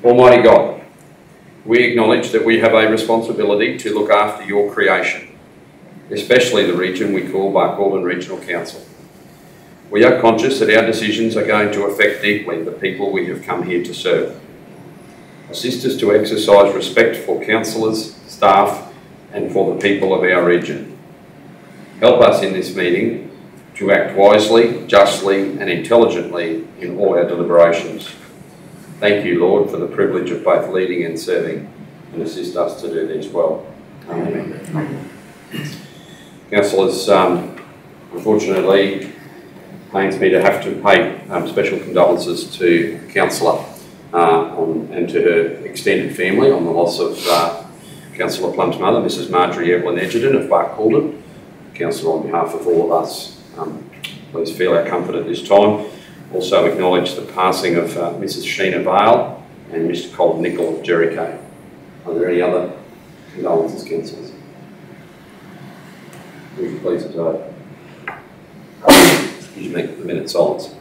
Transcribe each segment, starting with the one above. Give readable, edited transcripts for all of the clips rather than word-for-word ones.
Almighty God, we acknowledge that we have a responsibility to look after your creation, especially the region we call Barcaldine Regional Council. We are conscious that our decisions are going to affect deeply the people we have come here to serve. Assist us to exercise respect for councillors, staff, and for the people of our region. Help us in this meeting to act wisely, justly, and intelligently in all our deliberations. Thank you, Lord, for the privilege of both leading and serving, and assist us to do this well. Amen. Councillors, unfortunately, pains me to have to pay special condolences to the councillor and to her extended family on the loss of Councillor Plum's mother, Mrs. Marjorie Evelyn Edgerton of Barcaldine. Councillor, on behalf of all of us, please feel our comfort at this time. Also acknowledge the passing of Mrs. Sheena Vale and Mr. Colin Nicol of Jericho. Are there any other condolences, councillors? Would you please observe? Excuse me, a minute's silence.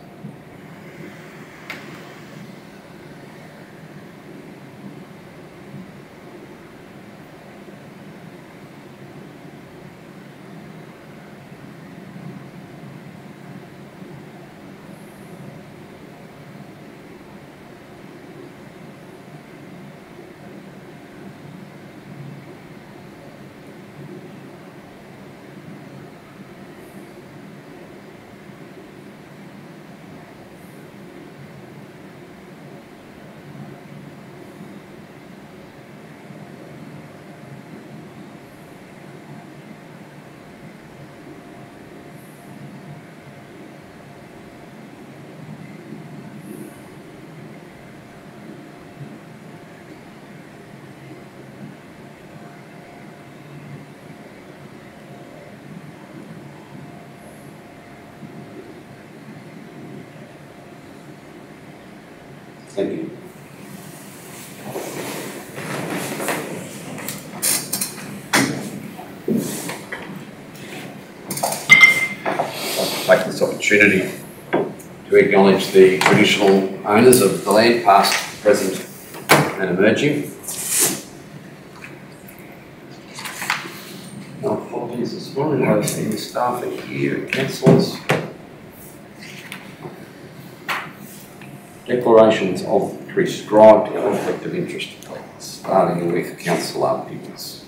Thank you. I'd like to take this opportunity to acknowledge the traditional owners of the land, past, present and emerging. No apologies this morning, I've seen the staff are here, councillors. Declarations of prescribed conflict of interest, starting with Councillor Pickens.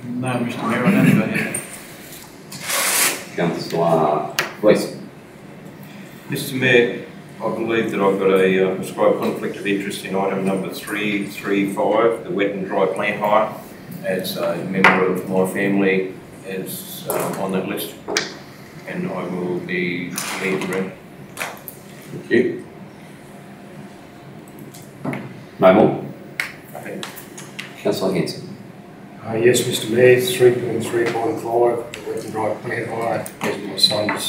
No, Mr. Mayor, I don't go ahead. Councillor Gleeson. Mr. Mayor, I believe that I've got a prescribed conflict of interest in item number 335, the wet and dry plant hire, as a member of my family is on that list, and I will be leaving. Thank you. No more? Okay. Councillor Hanson. Yes, Mr. Mayor, 3.3.5, the wet and dry plant hire, as my son's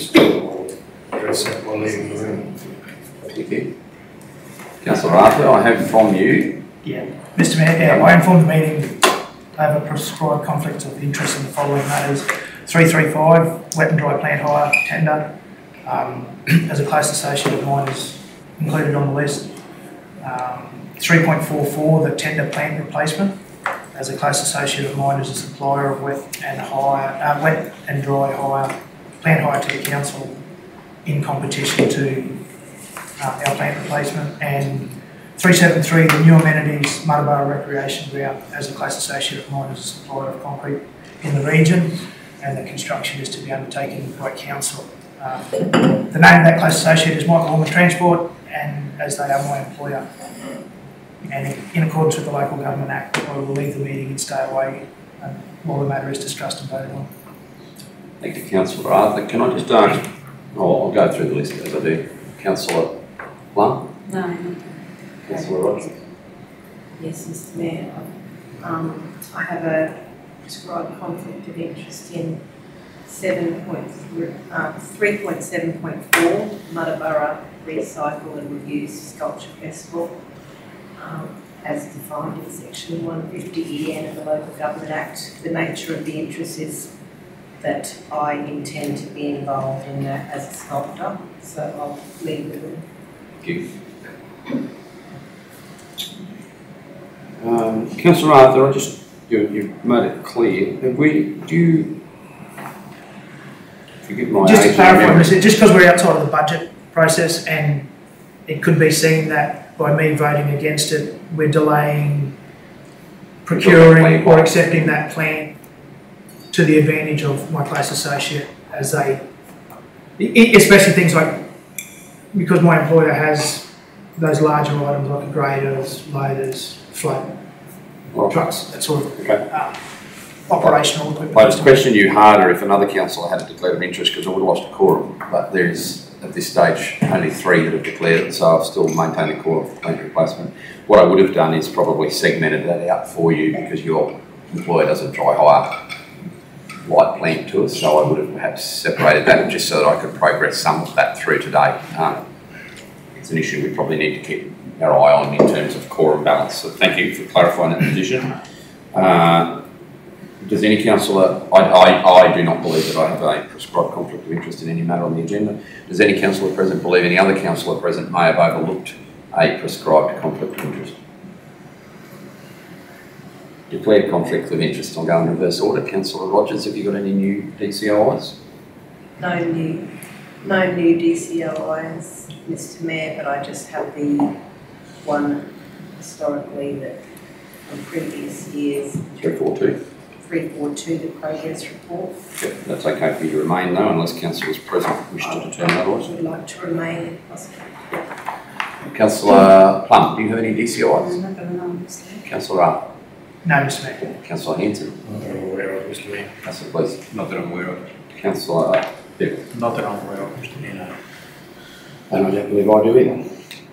still address that while leaving the room. Thank you. Councillor Arthur, I have from you. Yeah, Mr. Mayor, I informed the meeting I have a prescribed conflict of interest in the following matters. 335, wet and dry plant hire tender, as a close associate of mine is included on the list. 3.44, the tender plant replacement, as a close associate of mine is a supplier of wet and dry hire, plant hire to the council in competition to our plant replacement. And 373, the new amenities Muttaburra Recreation Ground, as a close associate of mine is a supplier of concrete in the region, and the construction is to be undertaken by council. The name of that close associate is Michael Orman Transport, and as they are my employer. And in accordance with the Local Government Act, I will leave the meeting and stay away while the matter is discussed and voted on. Thank you, Councillor Arthur. Can I just ask, I'll go through the list as I do. Councillor Plum? No. Councillor Rogers? Yes, Mr. Mayor. I have a prescribed conflict of interest in 3.7.4 Muttaburra Recycle and Reuse Sculpture Festival, as defined in section 150EN of the Local Government Act. The nature of the interest is that I intend to be involved in that as a sculptor, so I'll leave with it. Thank you. Councillor Arthur, you've made it clear. Forgive my Just to age, clarify, Mr. just because we're outside of the budget process and it could be seen that by me voting against it, we're delaying procuring or accepting that plan to the advantage of my close associate as especially things like, because my employer has those larger items like graders, loaders, float trucks, that sort of operational equipment. I'd just question you harder if another councillor had declared an interest, because I would have lost a quorum, but there is at this stage only 3 that have declared it, so I've still maintained a quorum for plant replacement. What I would have done is probably segmented that out for you, because your employer doesn't dry hire light plant to us, so I would have perhaps separated that just so that I could progress some of that through today. It's an issue we probably need to keep our eye on in terms of quorum balance, so thank you for clarifying that position. Does any councillor, I do not believe that I have a prescribed conflict of interest in any matter on the agenda. Does any councillor present believe any other councillor present may have overlooked a prescribed conflict of interest? Declared conflict of interest. I'll go in reverse order. Councillor Rogers, have you got any new DCOIs? No new DCOIs, Mr. Mayor, but I just have the one historically that from previous years. 342, the progress report. Yep, that's okay for you to remain though, unless councillors present wish to determine otherwise. I would like to remain if possible. Councillor Plum, do you have any DCOIs? No. Councillor Arthur? No, Mr. Mayor. Councillor Hanson? Not that I'm aware of, Mr. Mayor. Councillor Please. Not that I'm aware of. Councillor Bill? Not that I'm aware of, Mr. Mayor. And I don't believe I do either.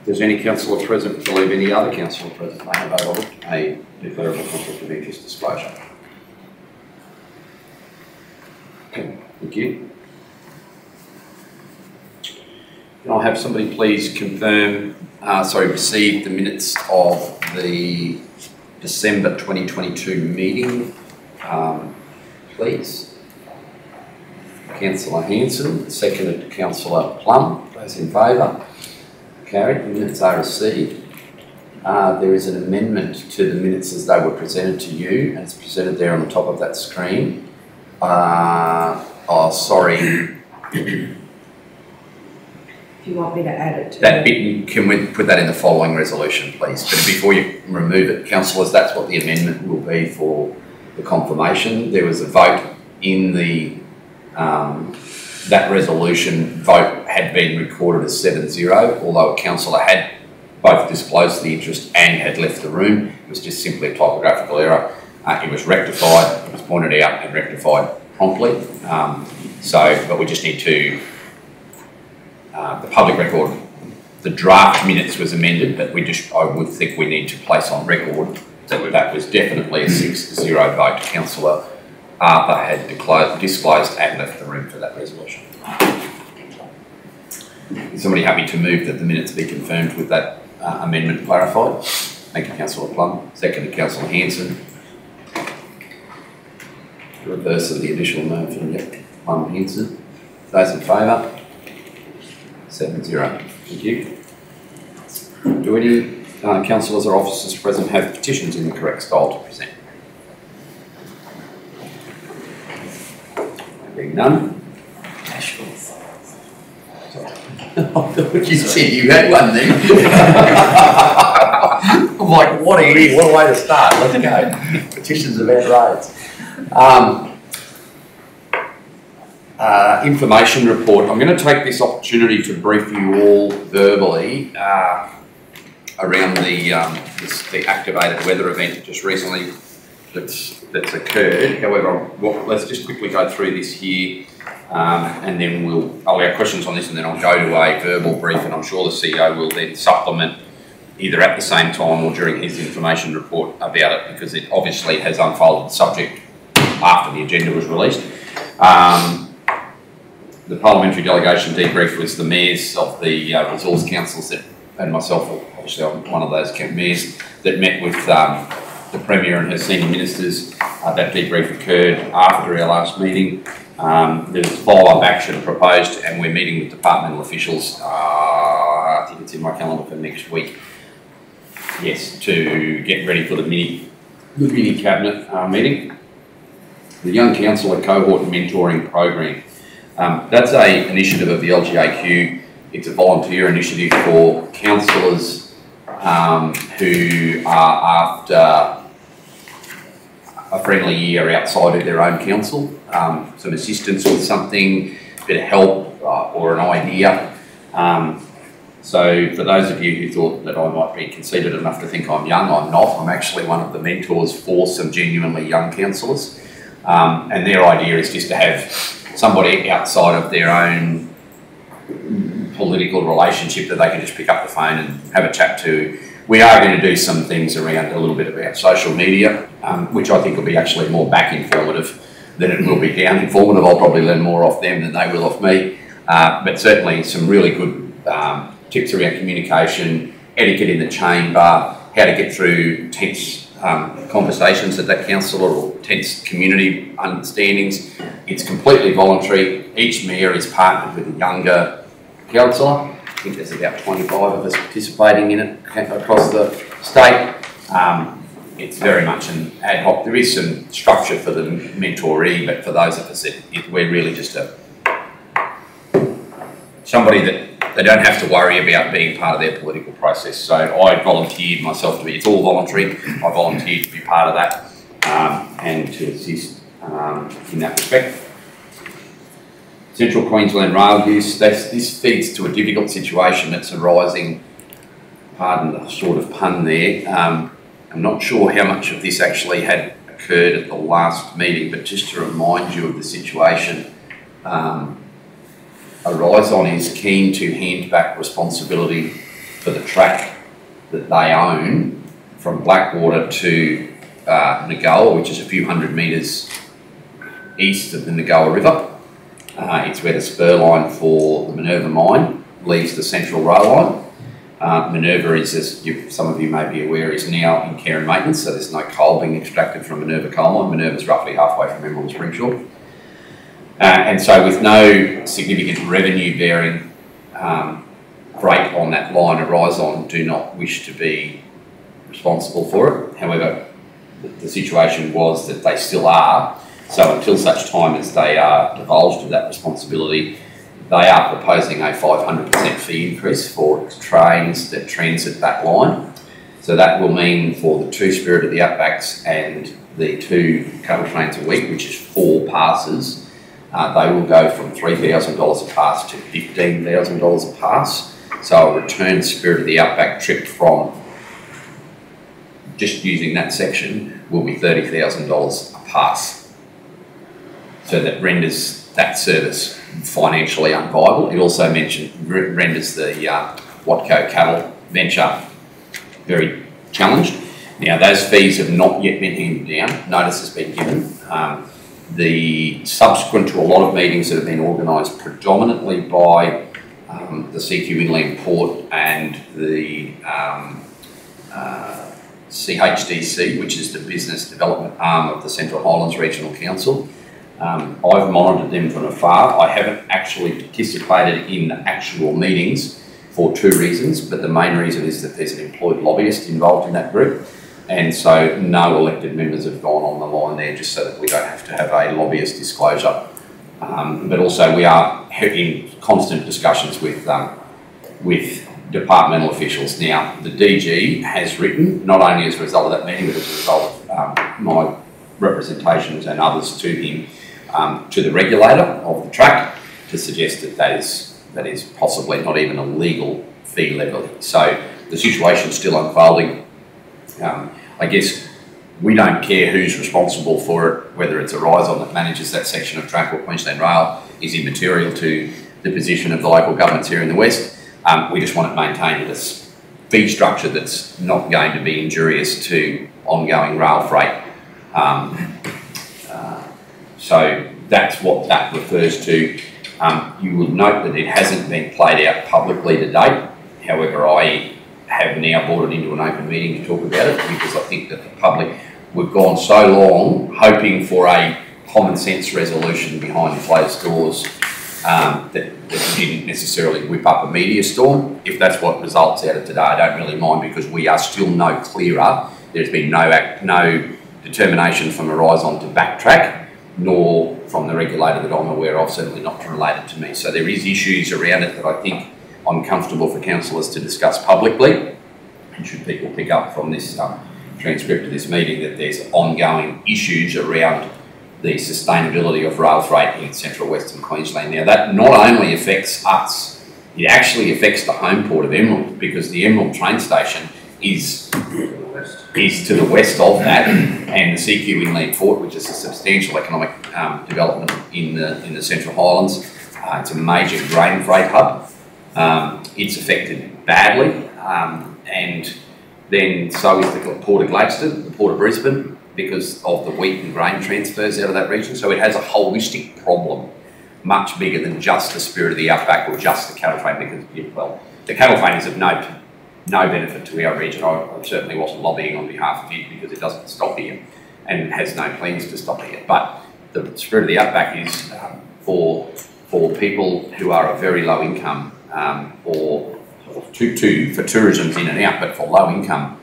Does any councillor present believe any other councillor present may have overlooked a declarable conflict of interest disclosure? Okay, thank you. Can I have somebody please confirm, receive the minutes of the December 2022 meeting, please. Councillor Hanson, seconded Councillor Plum. Those in favour? Carried. The minutes are received. There is an amendment to the minutes as they were presented to you, and it's presented there on the top of that screen. Sorry. Do you want me to add it to That bit, can we put that in the following resolution, please? But before you remove it, councillors, that's what the amendment will be for the confirmation. There was a vote in the that resolution vote had been recorded as 7-0, although a councillor had both disclosed the interest and had left the room. It was just simply a typographical error. It was rectified, it was pointed out and rectified promptly. But we just need to, the public record, the draft minutes was amended, but I would think we need to place on record that that was definitely a 6-0 vote. Councillor Arthur had disclosed and left the room for that resolution. Is somebody happy to move that the minutes be confirmed with that amendment clarified? Thank you, Councillor Plum. Second to Councillor Hanson. The reverse of the additional motion, yep. Plum, Hanson. Those in favour? 7-0. Thank you. Do any councillors or officers present have petitions in the correct style to present? Being none. I thought you said you had one then. I'm like, what a way to start. Let's go. Petitions about roads. Information report. I'm going to take this opportunity to brief you all verbally around the activated weather event just recently that's occurred. However, let's just quickly go through this here, and then I'll have questions on this, and then I'll go to a verbal brief, and I'm sure the CEO will then supplement either at the same time or during his information report about it, because it obviously has unfolded the subject after the agenda was released. The parliamentary delegation debrief was the mayors of the resource councils and myself, obviously I'm one of those mayors, that met with the Premier and her senior ministers. That debrief occurred after our last meeting. There's follow-up action proposed, and we're meeting with departmental officials, I think it's in my calendar for next week, yes, to get ready for the mini Good Mini Cabinet meeting. The Young Councillor Cohort Mentoring Program. That's an initiative of the LGAQ. It's a volunteer initiative for councillors who are after a friendly year outside of their own council, some assistance with something, a bit of help or an idea. So for those of you who thought that I might be conceited enough to think I'm young, I'm not. I'm actually one of the mentors for some genuinely young councillors. And their idea is just to have somebody outside of their own political relationship that they can just pick up the phone and have a chat to. We are going to do some things around a little bit about social media, which I think will be actually more back informative than it will be down informative. I'll probably learn more off them than they will off me. But certainly some really good tips around communication, etiquette in the chamber, how to get through tense conversations at that council or tense community understandings. It's completely voluntary. Each mayor is partnered with a younger councillor. I think there's about 25 of us participating in it across the state. It's very much an ad hoc. There is some structure for the mentoree, but for those of us, we're really just somebody that they don't have to worry about being part of their political process. So I volunteered myself to be, it's all voluntary, I volunteered to be part of that and to assist in that respect. Central Queensland rail use, this feeds to a difficult situation that's arising, pardon the sort of pun there. I'm not sure how much of this actually had occurred at the last meeting, but just to remind you of the situation, Horizon is keen to hand back responsibility for the track that they own from Blackwater to Nagoa, which is a few hundred metres east of the Nagoa River. It's where the spur line for the Minerva mine leaves the central rail line. Minerva is, as some of you may be aware, is now in care and maintenance, so there's no coal being extracted from Minerva coal mine. Minerva is roughly halfway from Emerald Springshaw. And so with no significant revenue bearing freight on that line, Horizon do not wish to be responsible for it. However, the situation was that they still are. So until such time as they are divulged of that responsibility, they are proposing a 500% fee increase for trains that transit that line. So that will mean for the 2 Spirit of the Outbacks and the 2 cattle trains a week, which is 4 passes, they will go from $3,000 a pass to $15,000 a pass. So a return Spirit of the Outback trip from just using that section will be $30,000 a pass. So that renders that service financially unviable. It also renders the Watco cattle venture very challenged. Now those fees have not yet been handed down. Notice has been given. Subsequent to a lot of meetings that have been organised predominantly by the CQ Inland Port and the CHDC, which is the business development arm of the Central Highlands Regional Council. I've monitored them from afar. I haven't actually participated in the actual meetings for 2 reasons, but the main reason is that there's an employed lobbyist involved in that group. And so no elected members have gone on the line there just so that we don't have to have a lobbyist disclosure. But also we are in constant discussions with departmental officials. Now, the DG has written, not only as a result of that meeting, but as a result of my representations and others to him, to the regulator of the track to suggest that that is possibly not even a legal fee level. So the situation's still unfolding. I guess we don't care who's responsible for it, whether it's Horizon that manages that section of track or Queensland Rail is immaterial to the position of the local governments here in the West. We just want it maintained at a fee structure that's not going to be injurious to ongoing rail freight. So that's what that refers to. You will note that it hasn't been played out publicly to date. However, I have now brought it into an open meeting to talk about it because I think that the public, we've gone so long hoping for a common sense resolution behind closed doors that didn't necessarily whip up a media storm. If that's what results out of today, I don't really mind because we are still no clearer. There's been no determination from Horizon to backtrack, nor from the regulator that I'm aware of, certainly not related to me. So there is issues around it that I think I'm comfortable for councillors to discuss publicly. And should people pick up from this transcript of this meeting that there's ongoing issues around the sustainability of rail freight in central Western Queensland. Now that not only affects us, it actually affects the home port of Emerald, because the Emerald train station is to the west of that, and the CQ Inland Port, which is a substantial economic development in the Central Highlands. It's a major grain freight hub. It's affected badly, and then so is the Port of Gladstone, the Port of Brisbane, because of the wheat and grain transfers out of that region. So it has a holistic problem, much bigger than just the Spirit of the Outback or just the cattle train, because, well, the cattle train is of no benefit to our region. I certainly wasn't lobbying on behalf of it because it doesn't stop here and has no plans to stop here. But the Spirit of the Outback is for people who are of very low income, or for tourism's in and out, but for low income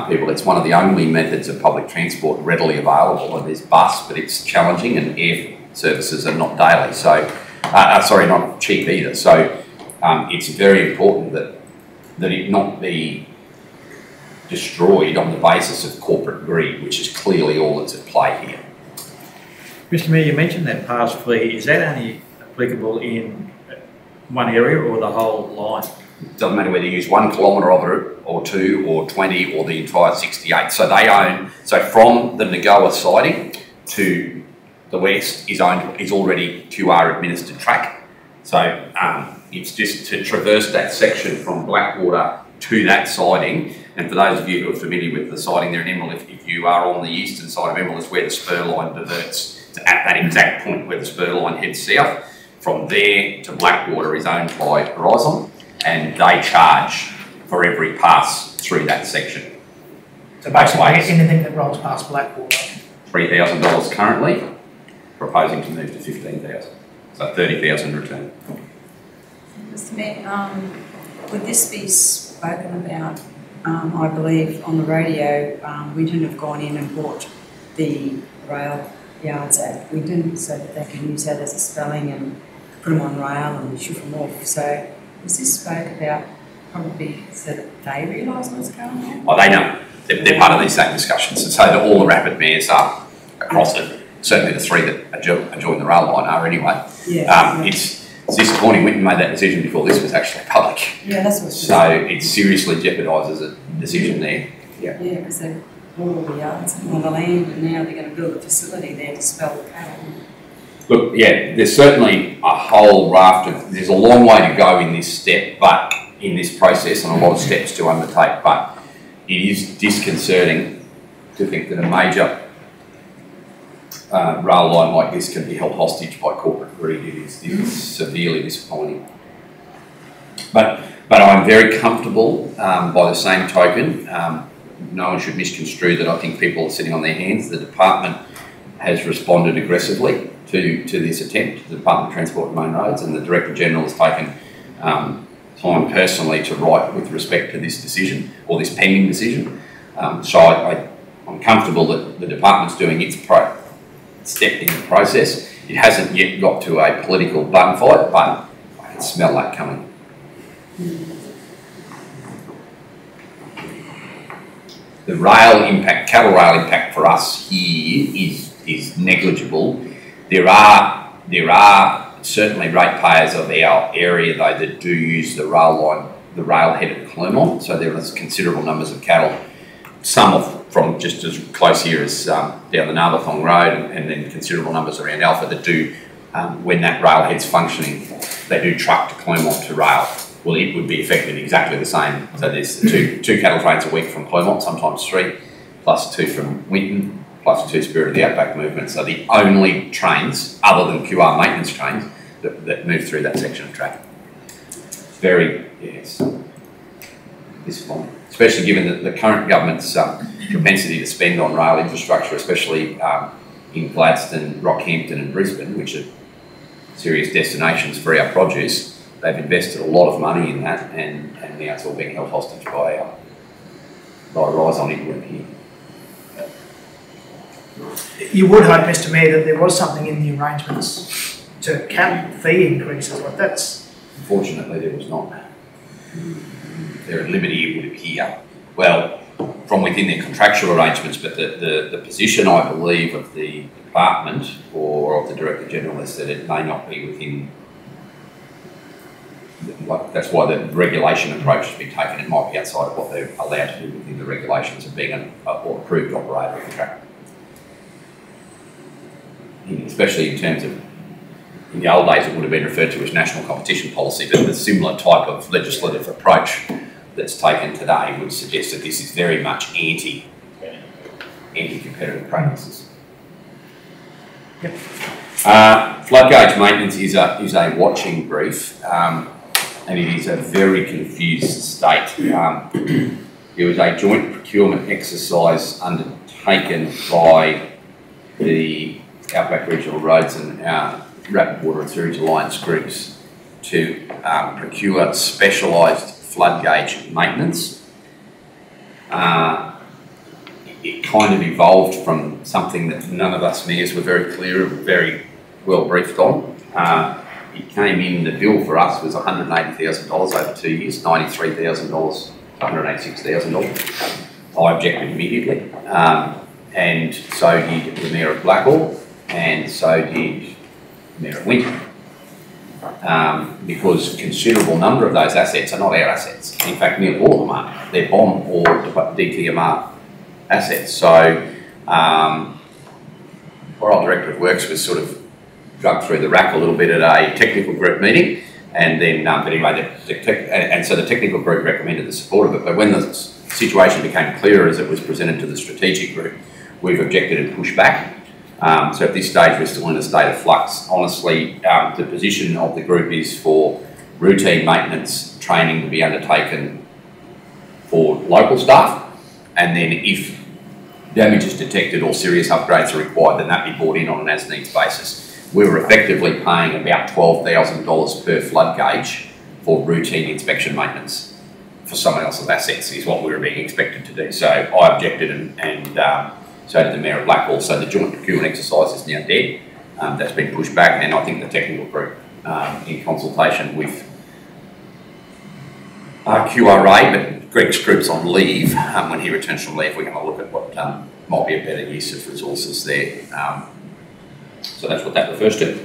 people, it's one of the only methods of public transport readily available. And there's bus, but it's challenging, and air services are not daily. So, sorry, not cheap either. So it's very important that it not be destroyed on the basis of corporate greed, which is clearly all that's at play here. Mr Mayor, you mentioned that pass fee. Is that only applicable in one area or the whole line? It doesn't matter whether you use 1 kilometre of it, or 2, or 20, or the entire 68. So they own, so from the Nagoa siding to the west is already QR administered track. So it's just to traverse that section from Blackwater to that siding. And for those of you who are familiar with the siding there in Emerald, if you are on the eastern side of Emerald, is where the spur line diverts at that exact point where the spur line heads south. From there to Blackwater is owned by Horizon, and they charge for every pass through that section. So basically anything that rolls past Blackwater. $3,000 currently, proposing to move to $15,000. So $30,000 return. Mr Mayor, would this be spoken about, I believe, on the radio? Winton have gone in and bought the rail yards at Winton so that they can use that as a spelling and put them on rail and ship them off. So was this spoke about probably so that they realise what's going on? Oh, they know. They're part of these same discussions. And so that all the rapid mayors are across it. Certainly the 3 that adjoin the rail line are anyway. Yeah. It's disappointing. Winton made that decision before this was actually public. Yeah, that's what. So it seriously jeopardises a decision there. Yeah, because they've bought all the yards and all the land, and now they're going to build a facility there to spell the cattle. Look, yeah, there's certainly a whole raft of, there's a long way to go in this step, but in this process, and a lot of steps to undertake, but it is disconcerting to think that a major rail line like this can be held hostage by corporate greed. It is severely disappointing. But I'm very comfortable, by the same token, no one should misconstrue that I think people are sitting on their hands. The department has responded aggressively to this attempt, the Department of Transport and Main Roads, and the Director General has taken time personally to write with respect to this decision, or this pending decision. So I'm comfortable that the department's doing its step in the process. It hasn't yet got to a political bun fight, but I can smell that coming. The rail impact, cattle rail impact for us here is negligible. There are certainly ratepayers of our area though that do use the rail line, the railhead at Clermont. So there is considerable numbers of cattle, some from just as close here as down the Narberthong Road, and then considerable numbers around Alpha that do, when that railhead's functioning, they do truck to Clermont to rail. Well, it would be affected exactly the same. So there's two cattle trains a week from Clermont, sometimes 3, plus 2 from Winton, plus 2 Spirit of the Outback movements. So the only trains, other than QR maintenance trains, that move through that section of track. Very, yes, disappointing. Especially given that the current government's propensity to spend on rail infrastructure, especially in Gladstone, Rockhampton and Brisbane, which are serious destinations for our produce. They've invested a lot of money in that, and now it's all being held hostage by Horizon Inland here. You would hope, Mr Mayor, that there was something in the arrangements to cap fee increases, but that's... Unfortunately, there was not. They're at liberty, it would appear, well, from within their contractual arrangements, but the position, I believe, of the department or of the Director General is that it may not be within, that's why the regulation approach has been taken. It might be outside of what they're allowed to do within the regulations of being an approved operator of the track. Especially in terms of, in the old days it would have been referred to as national competition policy, but the similar type of legislative approach that's taken today would suggest that this is very much anti-competitive practices. Yep. Flood gauge maintenance is a watching brief, and it is a very confused state. There was a joint procurement exercise undertaken by the Outback Regional Roads and Rapid Water and Sewage Alliance groups to procure specialised flood gauge maintenance. It kind of evolved from something that none of us mayors were very clear and very well briefed on. It came in, the bill for us was $180,000 over 2 years, $93,000 to $186,000. I objected immediately, and so did the Mayor of Blackall, and so did Mayor of Winton. Because a considerable number of those assets are not our assets. In fact, nearly all of them aren't. They're BOM or DTMR assets. So our old Director of Works was sort of drugged through the rack a little bit at a technical group meeting, and then, but anyway, and so the technical group recommended the support of it. But when the situation became clearer as it was presented to the strategic group, we've objected and pushed back. So at this stage, we're still in a state of flux. Honestly, the position of the group is for routine maintenance training to be undertaken for local staff, and then if damage is detected or serious upgrades are required, then that be brought in on an as-needs basis. We were effectively paying about $12,000 per flood gauge for routine inspection maintenance for someone else's assets is what we were being expected to do. So I objected and so did the Mayor of Blackall. So the joint procurement exercise is now dead. That's been pushed back, and I think the technical group, in consultation with QRA, but Greg's group's on leave. When he returns from leave, we're going to look at what might be a better use of resources there. So that's what that refers to.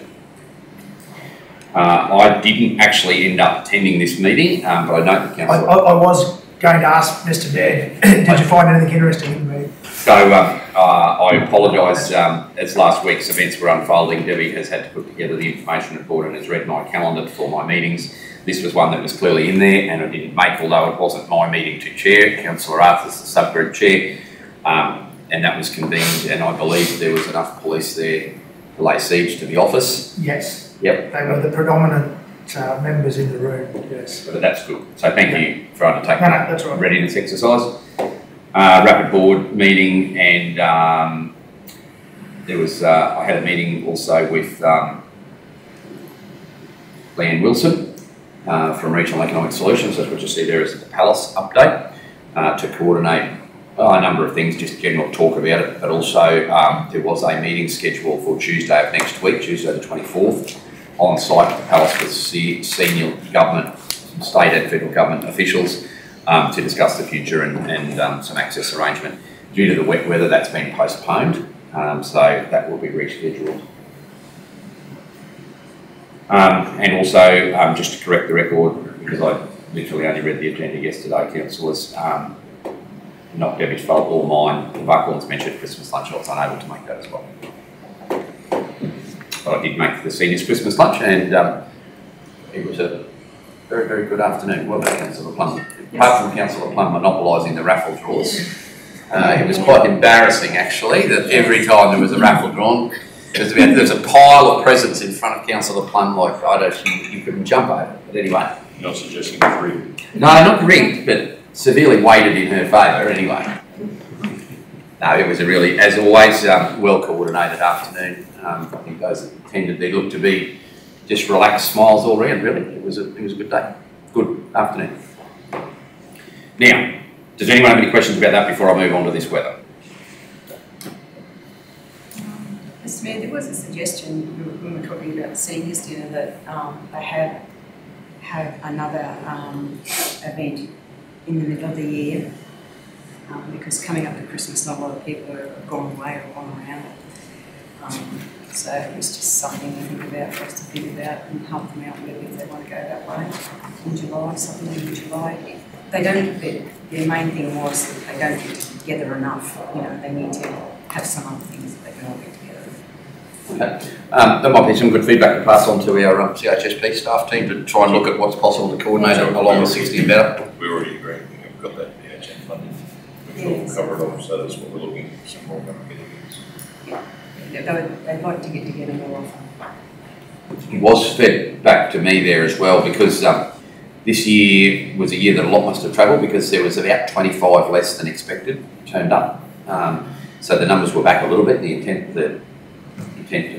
I didn't actually end up attending this meeting, but I know the council. I was going to ask Mr Mayor, did you find anything interesting in the meeting? So I apologise, as last week's events were unfolding, Debbie has had to put together the information report and has read my calendar before my meetings. This was one that was clearly in there and I didn't make, although it wasn't my meeting to chair. Councillor Arthur's the subgroup chair, and that was convened, and I believe there was enough police there to lay siege to the office. Yes. Yep. They were the predominant members in the room, yes. But that's good. So thank you for undertaking that that's right. readiness exercise. Rapid board meeting, and there was, I had a meeting also with Leanne Wilson from Regional Economic Solutions, that's what you see there is the Palace update, to coordinate a number of things, just general talk about it, but also there was a meeting scheduled for Tuesday of next week, Tuesday the 24th, on site at the Palace with senior government, state and federal government officials to discuss the future and some access arrangement. Due to the wet weather, that's been postponed, so that will be rescheduled. And also, just to correct the record, because I literally only read the agenda yesterday, councillors, not Debbie's fault or mine, the Buckhorns mentioned Christmas lunch, I was unable to make that as well. But I did make the seniors Christmas lunch, and it was a very, very good afternoon. Well done, Councillor Plum. Apart from Councillor Plum monopolising the raffle draws, it was quite embarrassing actually that every time there was a raffle drawn, there was a pile of presents in front of Councillor Plum, like I don't, you couldn't jump over. But anyway. You're not suggesting it's rigged? No, not rigged, but severely weighted in her favour anyway. No, it was a really, as always, well coordinated afternoon. I think those that attended, they looked to be just relaxed smiles all round, really. It was a good day. Good afternoon. Now, does anyone have any questions about that before I move on to this weather? Mayor, there was a suggestion when we were talking about the seniors dinner that they have another event in the middle of the year because coming up to Christmas, not a lot of people have gone away or gone around. So it's just something to think about for us to think about and help them out with if they want to go that way in July, something in July. They don't. Their main thing was that they don't get together enough. You know, they need to have some other things that they can all get together. Okay. There might be some good feedback to pass on to our CHSP staff team to try and look at what's possible to coordinate along with 60 and better. We already agree. We've got that PHN funding. We've covered it off, so that's what we're looking for, some more They'd like to get together more often. It was fed back to me there as well because this year was a year that a lot must have travelled because there was about 25 less than expected turned up. So the numbers were back a little bit. The intent to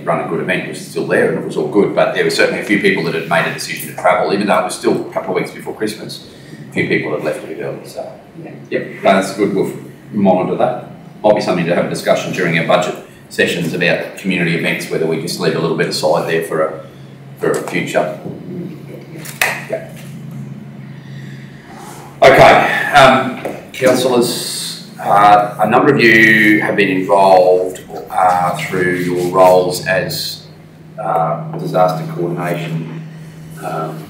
run a good event was still there and it was all good, but there were certainly a few people that had made a decision to travel, even though it was still a couple of weeks before Christmas. A few people had left a bit early, so yep, that's good. We'll monitor that. Might be something to have a discussion during our budget sessions about community events, whether we just leave a little bit aside there for a future. Yeah. Okay, councillors, a number of you have been involved through your roles as disaster coordination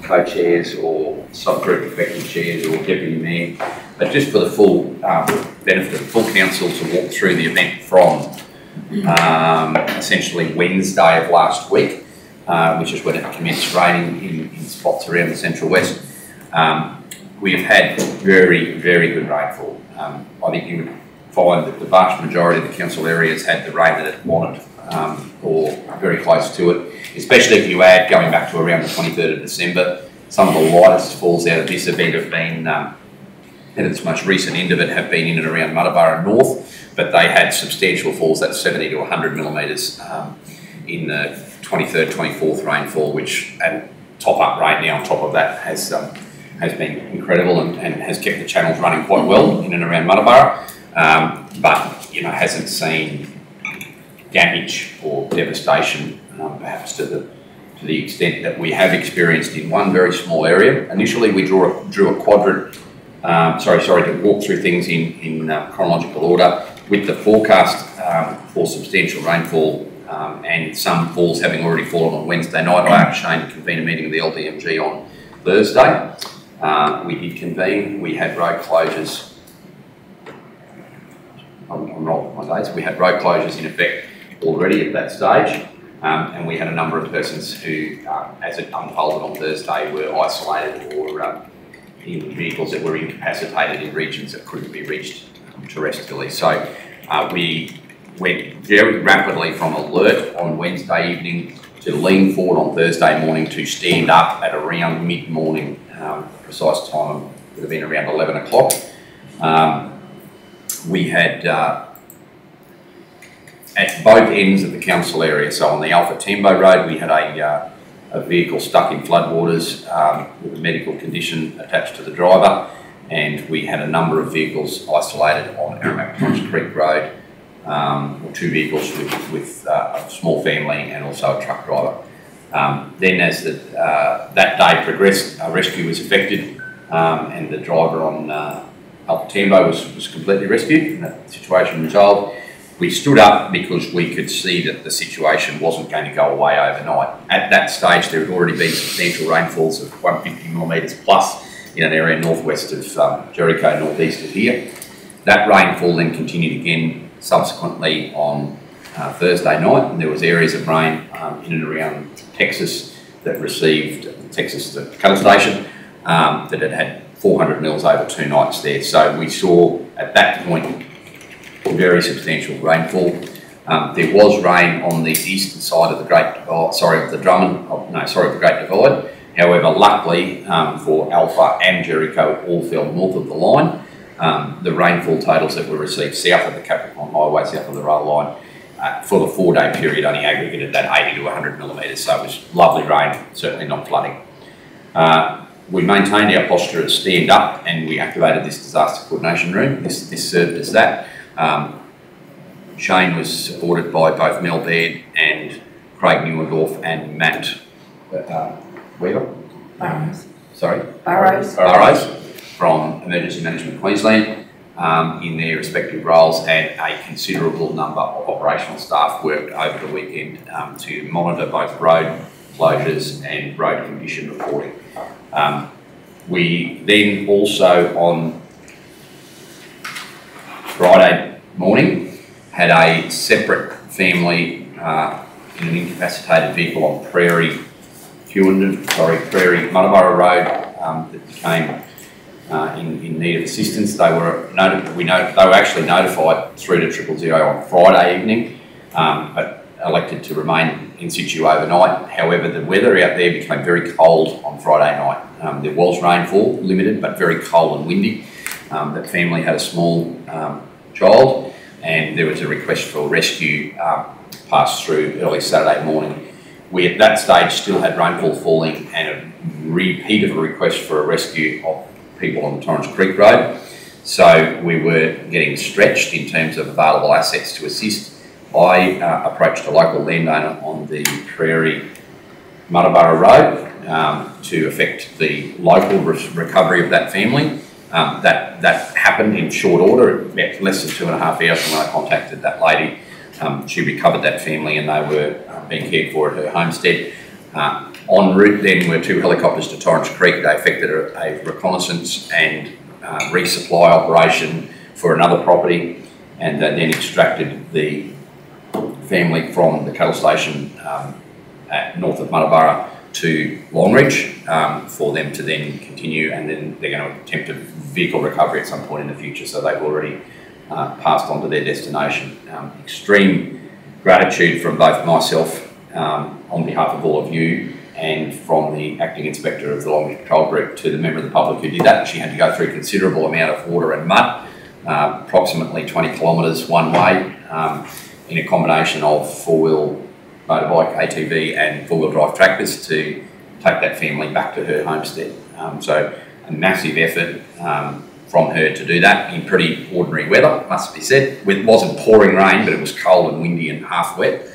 co-chairs or subgroup effective chairs or deputy mayor, but just for the full benefit of the full council to walk through the event from essentially Wednesday of last week, which is when it commenced raining in spots around the Central West. We've had very, very good rainfall. I think you would find that the vast majority of the council areas had the rain that it wanted or very close to it, especially if you add going back to around the 23rd of December. Some of the lightest falls out of this event have been, at its most recent end of it, have been in and around Muttaburra North, but they had substantial falls, that's 70 to 100 millimetres in the 23rd, 24th rainfall, which and top up rain now on top of that has been incredible and has kept the channels running quite well in and around Muttaburra, but you know hasn't seen damage or devastation perhaps to the extent that we have experienced in one very small area. Initially, we drew a quadrant. To walk through things in chronological order with the forecast for substantial rainfall and some falls having already fallen on Wednesday night. I asked Shane to convene a meeting of the LDMG on Thursday. We did convene. We had road closures. I'm rolling my days. We had road closures in effect already at that stage, and we had a number of persons who, as it unfolded on Thursday, were isolated or in vehicles that were incapacitated in regions that couldn't be reached terrestrially. So we went very rapidly from alert on Wednesday evening to lean forward on Thursday morning to stand up at around mid-morning. Precise time would have been around 11 o'clock. We had at both ends of the council area, so on the Alpha Tembo Road, we had a vehicle stuck in floodwaters with a medical condition attached to the driver, and we had a number of vehicles isolated on Aramac Punch Creek Road, or two vehicles with a small family and also a truck driver. Then as that day progressed, a rescue was effected and the driver on Alpha Tembo was completely rescued and that situation resolved. We stood up because we could see that the situation wasn't going to go away overnight. At that stage, there had already been substantial rainfalls of 150 millimetres plus in an area northwest of Jericho, northeast of here. That rainfall then continued again subsequently on Thursday night, and there was areas of rain in and around Texas that received, Texas the Cutter Station, that had 400 mils over 2 nights there. So we saw at that point very substantial rainfall. There was rain on the eastern side of the Great Divide, the Great Divide. However, luckily for Alpha and Jericho, all fell north of the line. The rainfall totals that were received south of the Capricorn Highway, south of the rail line, for the 4-day period only aggregated that 80 to 100 millimetres. So it was lovely rain, certainly not flooding. We maintained our posture at stand up and we activated this disaster coordination room. This served as that. Shane was supported by both Mel Baird and Craig Neuendorf and Matt Weaver. Burrows from Emergency Management Queensland in their respective roles, and a considerable number of operational staff worked over the weekend to monitor both road closures and road condition reporting. We then also on Friday morning had a separate family in an incapacitated vehicle on Prairie Muttaburra Road that became in need of assistance. They were actually notified through to 000 on Friday evening, but elected to remain in situ overnight. However, the weather out there became very cold on Friday night. There was rainfall, limited, but very cold and windy. That family had a small child, and there was a request for rescue passed through early Saturday morning. We at that stage still had rainfall falling and a repeat of a request for a rescue of people on the Torrens Creek Road. So we were getting stretched in terms of available assets to assist. I approached a local landowner on the Prairie Muttaburra Road to effect the local recovery of that family. That happened in short order, about less than 2.5 hours from when I contacted that lady. She recovered that family and they were being cared for at her homestead. En route then were 2 helicopters to Torrens Creek. They effected a reconnaissance and resupply operation for another property, and then extracted the family from the cattle station north of Muttaburra to Longreach for them to then continue, and then they're going to attempt a vehicle recovery at some point in the future, so they've already passed on to their destination. Extreme gratitude from both myself on behalf of all of you and from the Acting Inspector of the Longreach Patrol Group to the member of the public who did that. She had to go through a considerable amount of water and mud, approximately 20 kilometres one way, in a combination of four-wheel motorbike, ATV and four-wheel drive tractors to take that family back to her homestead. So a massive effort from her to do that in pretty ordinary weather, must be said. It wasn't pouring rain, but it was cold and windy and half wet,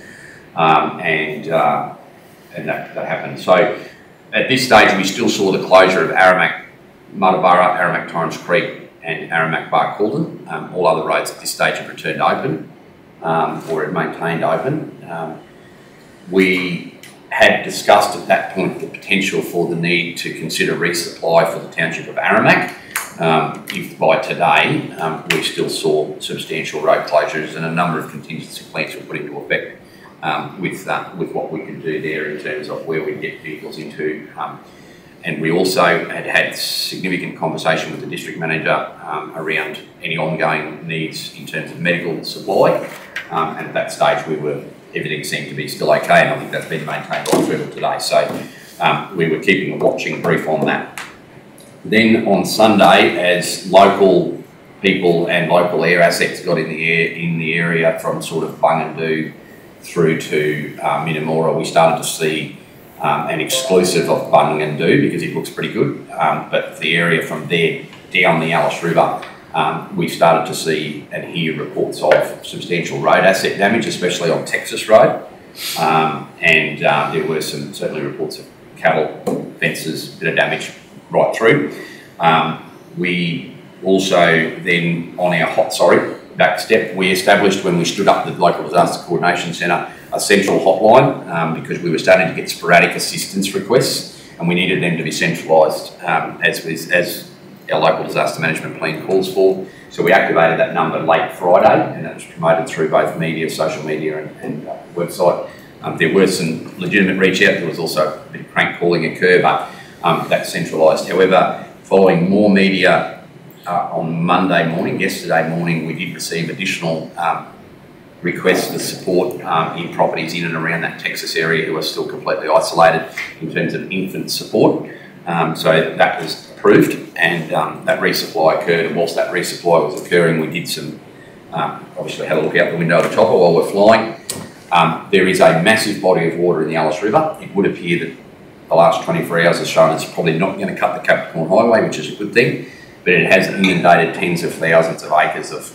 and that happened. So at this stage, we still saw the closure of Aramac Muttaburra, Aramac Torrens Creek and Aramac Bar Calden. All other roads at this stage have returned open, or had maintained open. We had discussed at that point the potential for the need to consider resupply for the township of Aramac. If by today we still saw substantial road closures and a number of contingency plans were put into effect with what we could do there in terms of where we get vehicles into. And we also had significant conversation with the district manager around any ongoing needs in terms of medical supply. And at that stage everything seemed to be still okay, and I think that's been maintained right through today. So we were keeping a watching brief on that. Then on Sunday, as local people and local air assets got in the area from sort of Bungendoo through to Minamora, we started to see an exclusive of Bungendoo because it looks pretty good, but the area from there down the Alice River, we started to see and hear reports of substantial road asset damage, especially on Texas Road, and there were certainly reports of cattle, fences, bit of damage right through. We also then, on our back step, we established when we stood up the Local Disaster Coordination Centre a central hotline because we were starting to get sporadic assistance requests and we needed them to be centralised as our local disaster management plan calls for. So we activated that number late Friday, and that was promoted through both media, social media and website. There were some legitimate reach out. There was also a bit of crank calling occur, but that's centralised. However, following more media on yesterday morning, we did receive additional requests for support in properties in and around that Texas area who are still completely isolated in terms of infant support. So that was approved, and that resupply occurred, and whilst that resupply was occurring, we did obviously had a look out the window of the chopper while we're flying. There is a massive body of water in the Alice River. It would appear that the last 24 hours has shown it's probably not going to cut the Capricorn Highway, which is a good thing, but it has inundated tens of thousands of acres of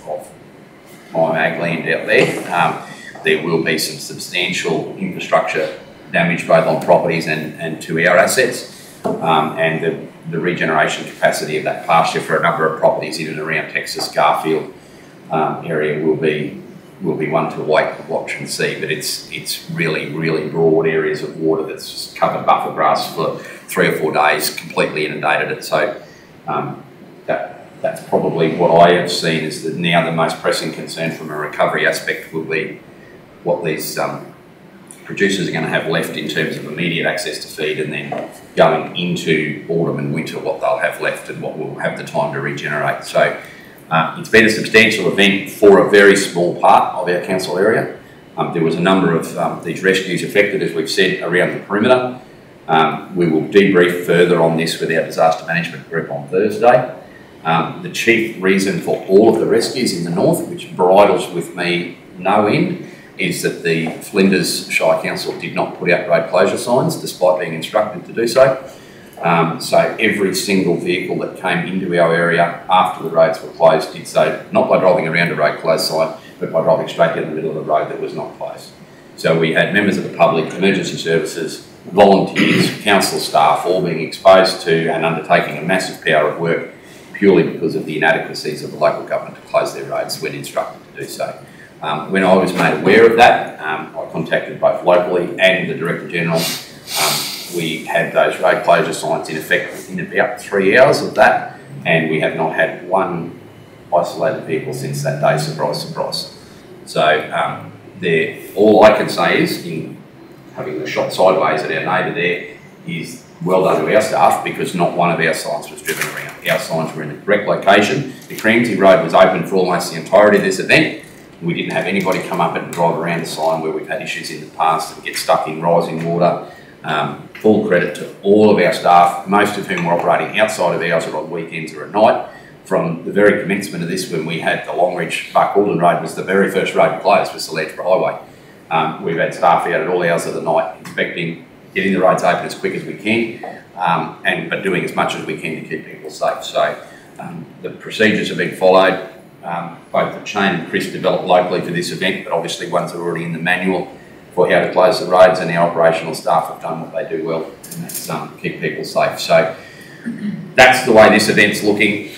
prime ag land out there. There will be some substantial infrastructure damage both on properties and to our assets. And the regeneration capacity of that pasture for a number of properties in and around Texas, Garfield area will be one to wait, watch and see. But it's really, really broad areas of water that's just covered buffer grass for 3 or 4 days, completely inundated it. So that's probably what I have seen is that now the most pressing concern from a recovery aspect will be what these producers are going to have left in terms of immediate access to feed, and then going into autumn and winter what they'll have left and what will have the time to regenerate. So it's been a substantial event for a very small part of our council area. There was a number of these rescues affected, as we've said, around the perimeter. We will debrief further on this with our disaster management group on Thursday. The chief reason for all of the rescues in the north, which bridles with me no end, is that the Flinders Shire Council did not put out road closure signs despite being instructed to do so. So every single vehicle that came into our area after the roads were closed did so not by driving around a road closed sign, but by driving straight down the middle of the road that was not closed. So we had members of the public, emergency services, volunteers, council staff all being exposed to and undertaking a massive power of work purely because of the inadequacies of the local government to close their roads when instructed to do so. When I was made aware of that, I contacted both locally and the Director General. We had those road closure signs in effect within about 3 hours of that, and we have not had one isolated vehicle since that day, surprise, surprise. So all I can say is, in having the shot sideways at our neighbour there, is well done to our staff, because not one of our signs was driven around. Our signs were in the correct location. The Cramsey Road was open for almost the entirety of this event. We didn't have anybody come up and drive around the sign where we've had issues in the past and get stuck in rising water. Full credit to all of our staff, most of whom were operating outside of ours or on weekends or at night. From the very commencement of this, when we had the Longreach Buck-Alden Road was the very first road closed, was the Ledgeborough Highway. We've had staff out at all hours of the night inspecting, getting the roads open as quick as we can, but doing as much as we can to keep people safe. So the procedures have been followed. Both Shane and Chris developed locally for this event, but obviously ones are already in the manual for how to close the roads, and our operational staff have done what they do well, and that's keep people safe. So that's the way this event's looking.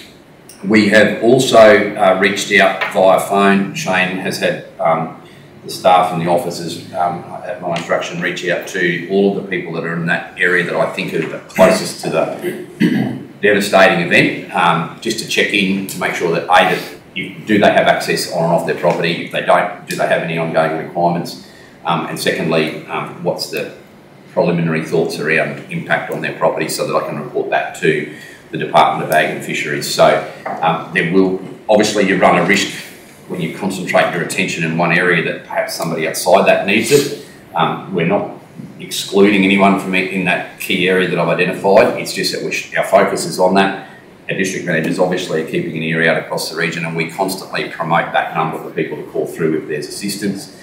We have also reached out via phone. Shane has had the staff and the officers at my instruction reach out to all of the people that are in that area that I think are the closest to the devastating event, just to check in to make sure that do they have access on and off their property? If they don't, do they have any ongoing requirements? And secondly, what's the preliminary thoughts around impact on their property, so that I can report that to the Department of Ag and Fisheries. So there will, obviously you run a risk when you concentrate your attention in one area that perhaps somebody outside that needs it. We're not excluding anyone from in that key area that I've identified. It's just that our focus is on that. Our district managers obviously are keeping an ear out across the region, and we constantly promote that number for people to call through if there's assistance.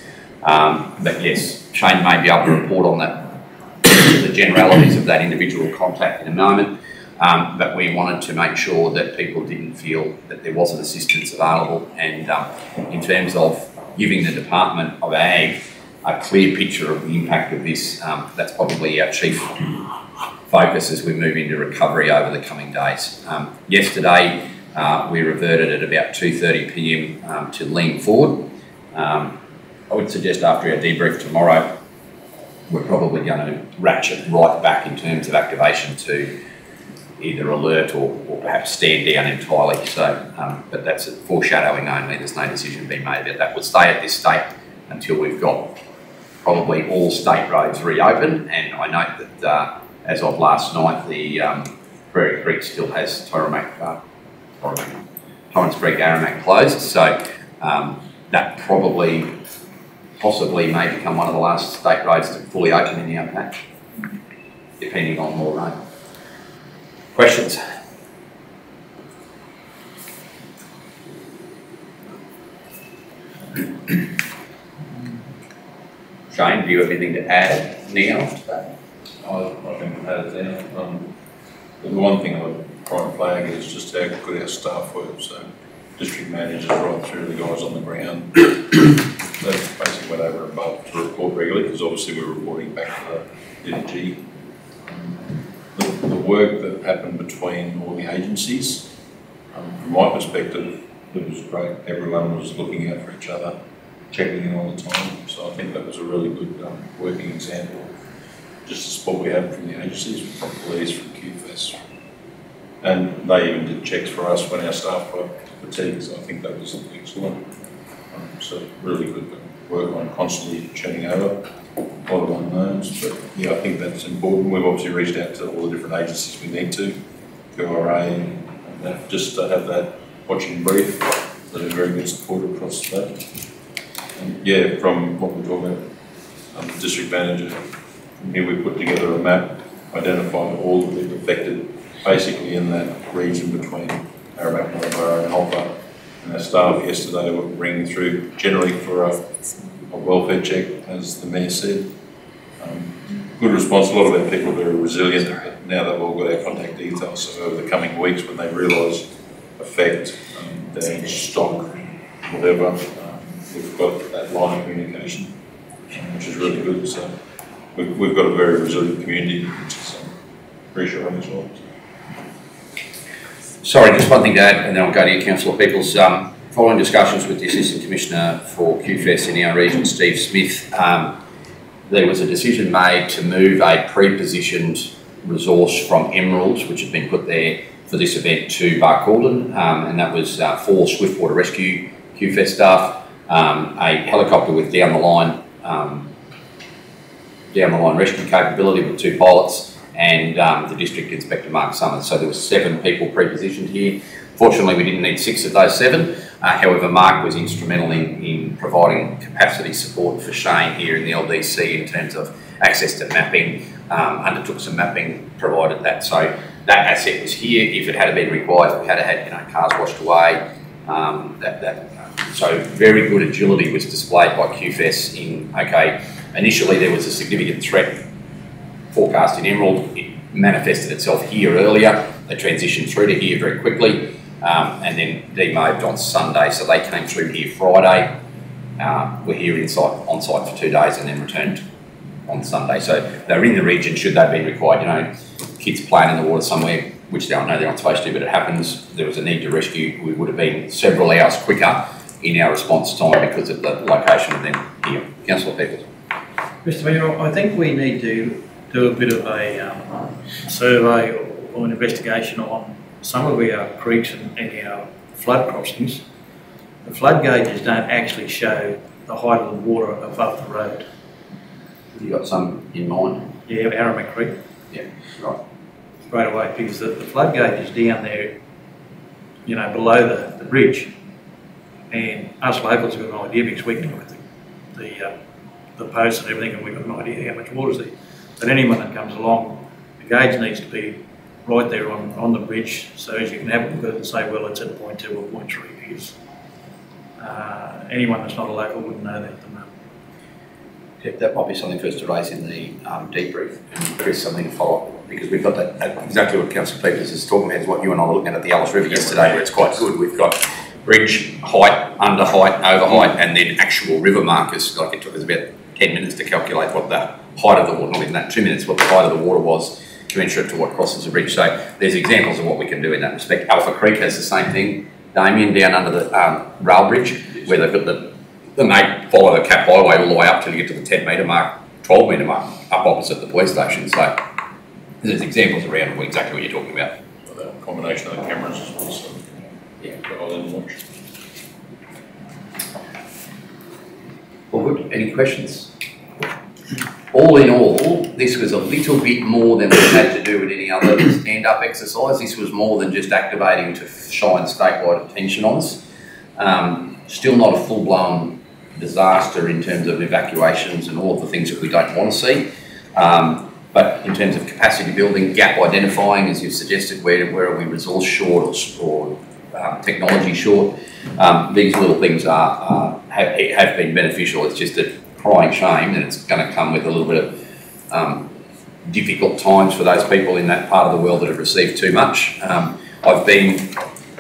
But yes, Shane may be able to report on that, the generalities of that individual contact in a moment. But we wanted to make sure that people didn't feel that there wasn't assistance available. And in terms of giving the Department of Ag a clear picture of the impact of this, that's probably our chief focus as we move into recovery over the coming days. Yesterday, we reverted at about 2:30 p.m. To lean forward. I would suggest after our debrief tomorrow, we're probably going to ratchet right back in terms of activation to either alert or perhaps stand down entirely. So, but that's a foreshadowing only. There's no decision being made about that. We'll stay at this state until we've got probably all state roads reopened. And I note that as of last night, the Prairie Creek still has Torrens Creek Aramac closed. So that possibly may become one of the last state roads to fully open in our patch, depending on more rain. Questions? Shane, do you have anything to add now to that? I can add it there. The one thing I would try and flag is just how good our staff were. So district managers right through the guys on the ground. They basically went over and above to report regularly, because obviously we're reporting back to the DDG. The work that happened between all the agencies, from my perspective, it was great. Everyone was looking out for each other, checking in all the time. So I think that was a really good working example of just the support we had from the agencies, from police, from QFAS. And they even did checks for us when our staff were fatigued, so I think that was excellent. So really good work on constantly churning over. A lot of unknowns, but yeah, I think that's important. We've obviously reached out to all the different agencies we need to, QRA, and just to have that watching brief. There's very good support across that. And yeah, from what we're talking about, the district manager, from here we put together a map, identifying all the people affected, basically in that region between Aramac, Maryborough and Holper. And our staff yesterday were ringing through generally for a welfare check, as the Mayor said. Good response. A lot of our people are very resilient, but now they've all got our contact details, so over the coming weeks when they realise effect, damage, stock, whatever, we've got that line of communication, which is really good. So we've got a very resilient community, which is reassuring as well. Sorry, just one thing to add, and then I'll go to you, Councillor Peoples. Following discussions with the Assistant Commissioner for QFAS in our region, Steve Smith, there was a decision made to move a pre-positioned resource from Emerald, which had been put there for this event, to Barcaldine, and that was 4 Swiftwater Rescue QFAS staff, a helicopter with down the line rescue capability with 2 pilots, and the District Inspector Mark Summers. So there were 7 people pre-positioned here. Fortunately, we didn't need 6 of those 7. However, Mark was instrumental in providing capacity support for Shane here in the LDC in terms of access to mapping, undertook some mapping, provided that. So that asset was here. If it had been required, we had had cars washed away. So very good agility was displayed by QFAS in, initially there was a significant threat forecast in Emerald. It manifested itself here earlier. They transitioned through to here very quickly. And then demobbed on Sunday, so they came through here Friday, were here on site for 2 days and then returned on Sunday. So they're in the region should they be required. Kids playing in the water somewhere, which they don't know they're not supposed to, but it happens. There was a need to rescue. We would have been several hours quicker in our response time because of the location of them here. Councillor Peoples. Mr Mayor, I think we need to do a bit of a survey or an investigation on some of our creeks and our flood crossings. The flood gauges don't actually show the height of the water above the road. Have you got some in mind? Yeah, Aramac Creek. Yeah, right. Straight away, because the flood gauge is down there, below the bridge. And us locals have got an idea because we can look at the posts and everything, and we've got an idea how much water's there. But anyone that comes along, the gauge needs to be right there on the bridge, so as you can have a look at it and say, well, it's at 0.2 or 0.3 because anyone that's not a local wouldn't know that at the moment. Yeah, that might be something for us to raise in the debrief, and Chris, something to follow up, because we've got that exactly what Councillor Peters is talking about, is what you and I were looking at the Alice River yesterday, where it's quite good. We've got bridge height, under height, over height, and then actual river markers. Like it took us about 10 minutes to calculate what the height of the water, not even that, 2 minutes, what the height of the water was, commensurate to what crosses the bridge. So there's examples of what we can do in that respect. Alpha Creek has the same thing, Damien, down under the rail bridge, where they've got then they follow the Cap Highway all the way up till you get to the 10 metre mark, 12 metre mark, up opposite the police station. So there's examples around exactly what you're talking about. So that combination of the cameras as well, so yeah, I'll then watch. All good. Any questions? All in all, this was a little bit more than we had to do with any other stand-up exercise. This was more than just activating to shine statewide attention on us. Still not a full-blown disaster in terms of evacuations and all of the things that we don't want to see. But in terms of capacity building, gap identifying, as you've suggested, where are we resource short or technology short, these little things have been beneficial. It's just a crying shame that it's going to come with a little bit of difficult times for those people in that part of the world that have received too much. I've been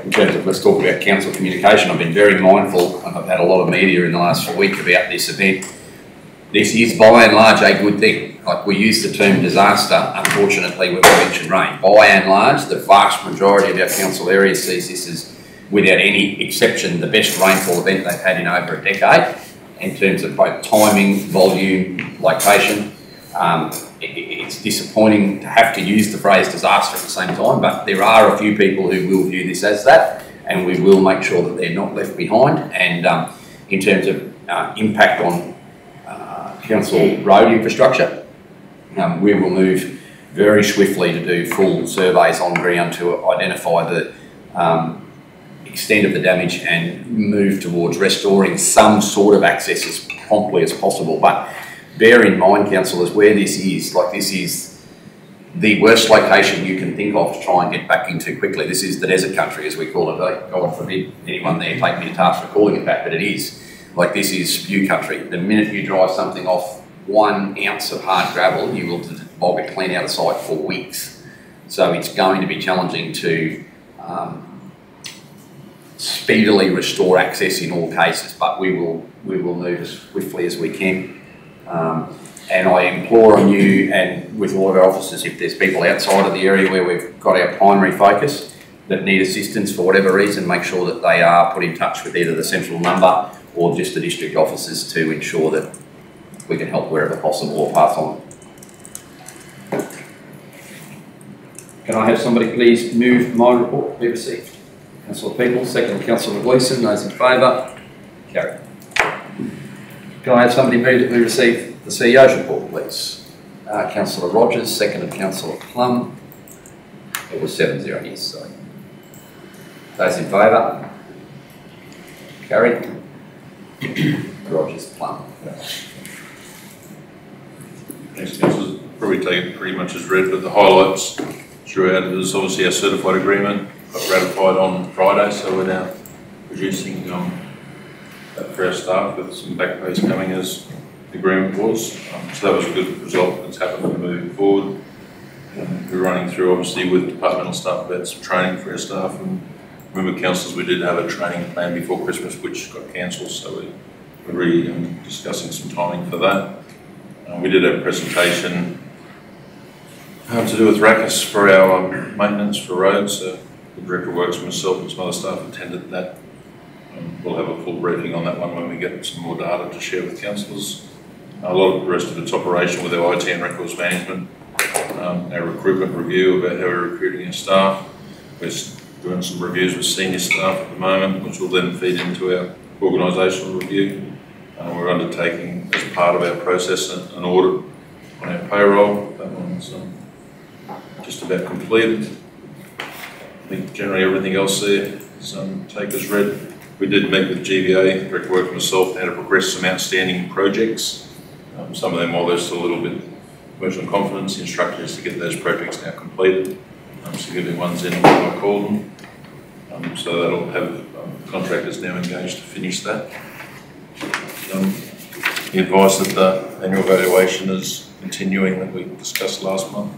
in terms of, let's talk about council communication, I've been very mindful, and I've had a lot of media in the last week about this event. This is by and large a good thing. Like, we use the term disaster, unfortunately, when we mention rain. By and large, the vast majority of our council areas sees this as, without any exception, the best rainfall event they've had in over a decade, in terms of both timing, volume, location. It's disappointing to have to use the phrase disaster at the same time, but there are a few people who will view this as that, and we will make sure that they're not left behind. And in terms of impact on council road infrastructure, we will move very swiftly to do full surveys on ground to identify the extent of the damage and move towards restoring some sort of access as promptly as possible. But bear in mind, councillors, where this is, like, this is the worst location you can think of to try and get back into quickly. This is the desert country, as we call it. God forbid anyone there take me to task for calling it that, but it is. Like, this is spew country. The minute you drive something off 1 ounce of hard gravel, you will bog it clean out of sight for weeks. So it's going to be challenging to speedily restore access in all cases, but we will move as swiftly as we can. And I implore on you, and with all of our officers, if there's people outside of the area where we've got our primary focus that need assistance for whatever reason, make sure that they are put in touch with either the central number or just the district officers to ensure that we can help wherever possible or pass on. Can I have somebody please move my report be received? Councillor Peoples, second Councillor Gleeson. Those in favour? Carried. Can I have somebody move that we receive the CEO's report, please? Councillor Rogers, seconded Councillor Plum. It was 7-0, yes, sorry. Those in favour? Carried. Rogers, Plum. Thanks, councillors. Probably take it pretty much as read, but the highlights throughout is obviously our certified agreement got ratified on Friday, so we're now producing that for our staff with some back pays coming as the agreement was. So that was a good result that's happened moving forward. We're running through obviously with departmental staff about some training for our staff, and remember, councillors, we did have a training plan before Christmas which got cancelled, so we're really discussing some timing for that. We did have a presentation to do with RACUS for our maintenance for roads. The Director of Works, myself and some other staff attended that. We'll have a full briefing on that one when we get some more data to share with councillors. A lot of the rest of it's operational with our IT and records management, our recruitment review about how we're recruiting our staff. We're doing some reviews with senior staff at the moment, which will then feed into our organisational review. We're undertaking, as part of our process, an audit on our payroll. That one's just about completed. I think generally everything else there is take as read. We did meet with GVA, Director of Work myself, how to progress some outstanding projects. Some of them, while there's still a little bit commercial and confidence, the instruction is to get those projects now completed. Significant ones in I called them. So that'll have contractors now engaged to finish that. The advice that the annual valuation is continuing that we discussed last month.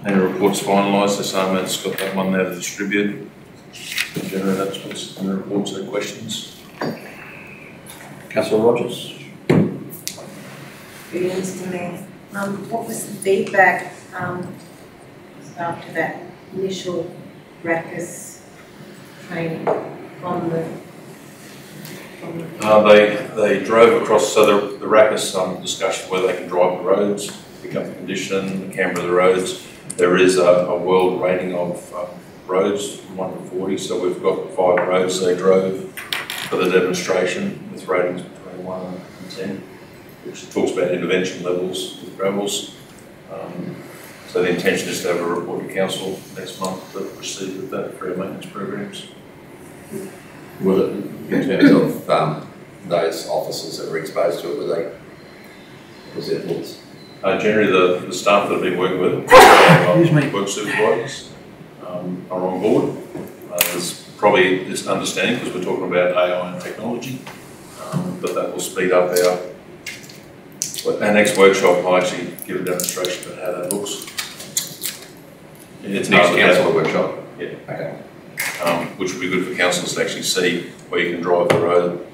Annual report's finalised, so Ahmed's got that one there to distribute. Generally, that's what's in the reports. Any questions? Councillor Rogers. Good evening, Mr. Mayor. What was the feedback after that initial RACUS training on the? They drove across, so the RACUS discussion where they can drive the roads, pick up the condition, the camera of the roads. There is a world rating of roads, 1 to 40, so we've got 5 roads they drove for the demonstration with ratings between 1 and 10, which talks about intervention levels with gravels. So the intention is to have a report to council next month that proceed with that for our maintenance programs. Will it, in terms of those officers that were exposed to it, was their thoughts? Generally, the staff that have been working with work supervisors are on board. There's probably this understanding because we're talking about AI and technology, but that will speed up our next workshop. I'll actually give a demonstration about how that looks. It's next council workshop. Yeah. Okay. Which would be good for councillors to actually see where you can drive the road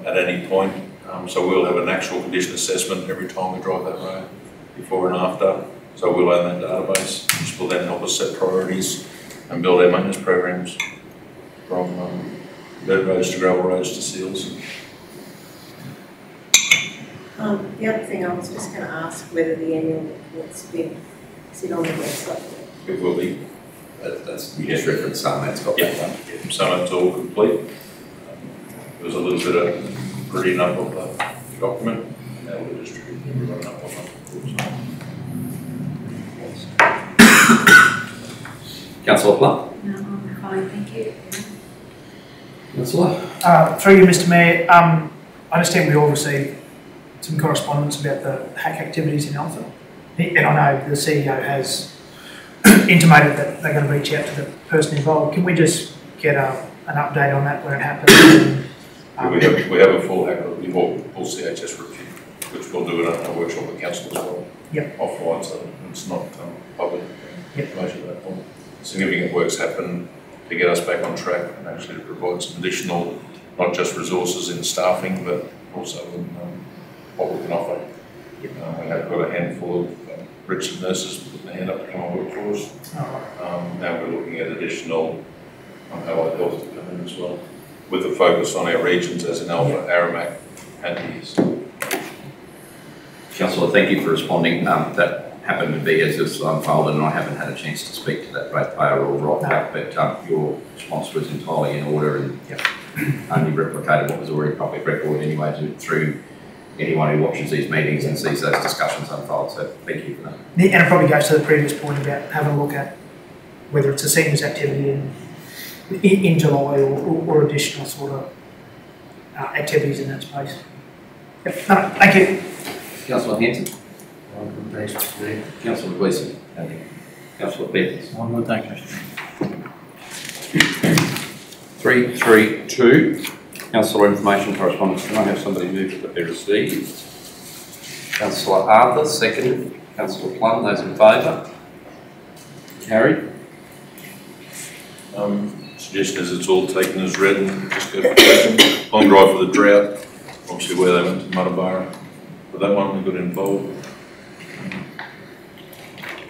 at any point. So we'll have an actual condition assessment every time we drive that road, before and after. So we'll own that database, which will then help us set priorities and build our maintenance programs from dirt roads to gravel roads to seals. The other thing I was just going to ask whether the annual report's been sit on the website. It will be. That's, you just referenced some, that's got that one. Yeah, some of it's all complete. There was a little bit of reading up of the document, and now we'll distribute everyone up on that. Councillor Plum? No, I'm fine, thank you. Councillor? Through you, Mr Mayor, I understand we all received some correspondence about the hack activities in Alpha. And I know the CEO has intimated that they're going to reach out to the person involved. Can we just get an update on that when it happens? We have a full hacker report, full CHS review, which we'll do in a workshop with council as well. Yep. Offline, so it's not public information at that point. Significant work's happened to get us back on track and actually to provide some additional, not just resources in staffing, but also in what we can offer. We have got a handful of registered nurses putting their hand up to come and work for us. Now we're looking at additional allied health to come in as well, with a focus on our regions as in Alpha, Aramac and the East. Councillor, thank you for responding. That happened to be as this unfolded, and I haven't had a chance to speak to that ratepayer or right back, but your response was entirely in order and only replicated what was already public record anyway through anyone who watches these meetings and sees those discussions unfold. So thank you for that. And it probably goes to the previous point about having a look at whether it's a seniors activity in July or additional sort of activities in that space. Yep. No, thank you. Councillor Hanson. Thanks, Mr Mayor. Councillor Gleeson. Thank you. Councillor Peters. One more, thank you, Mr. 332, Councillor Information Correspondence. Can I have somebody move that be received? Councillor Arthur, seconded. Councillor Plum, those in favour? Carried. Suggestion is it's all taken as read and just go for question. Long drive for the drought, obviously where they went to Muttaburra. But that one we got involved.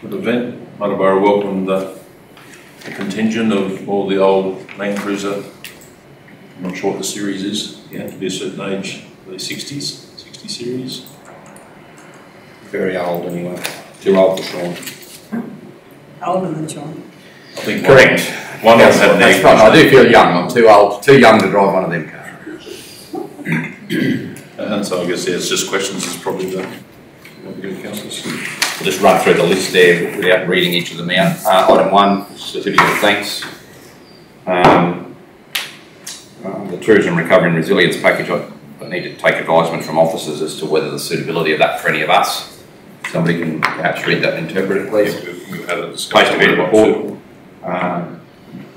Good event. Muttaburra welcomed the contingent of all the old Land Cruiser. I'm not sure what the series is. You have to be a certain age, the 60s, 60 series. Very old anyway. Too old for Sean. Older than John. I think Correct. One of them had that's right. I do feel young. I'm too old, too young to drive one of them cars. And so I guess it's just questions is probably the councillors. We'll just run through the list there without reading each of them out. Item 1, certificate of thanks. The Tourism Recovery and Resilience Package, I need to take advisement from officers as to whether the suitability of that for any of us. Somebody can perhaps read that and interpret it, please. Yeah, we've had a discussion. Post-event report.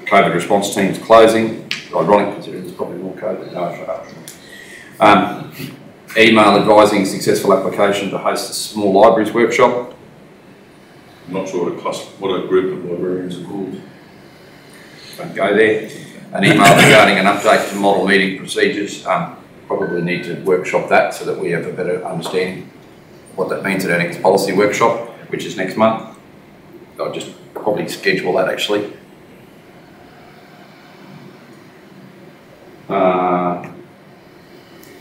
COVID response teams closing. Ironic considering there's probably more COVID. No, shut up. Email advising successful application to host a small libraries workshop. I'm not sure what a group of librarians are called. Don't go there. An email regarding an update to model meeting procedures. Probably need to workshop that so that we have a better understanding of what that means at our next policy workshop, which is next month. I'll just probably schedule that actually.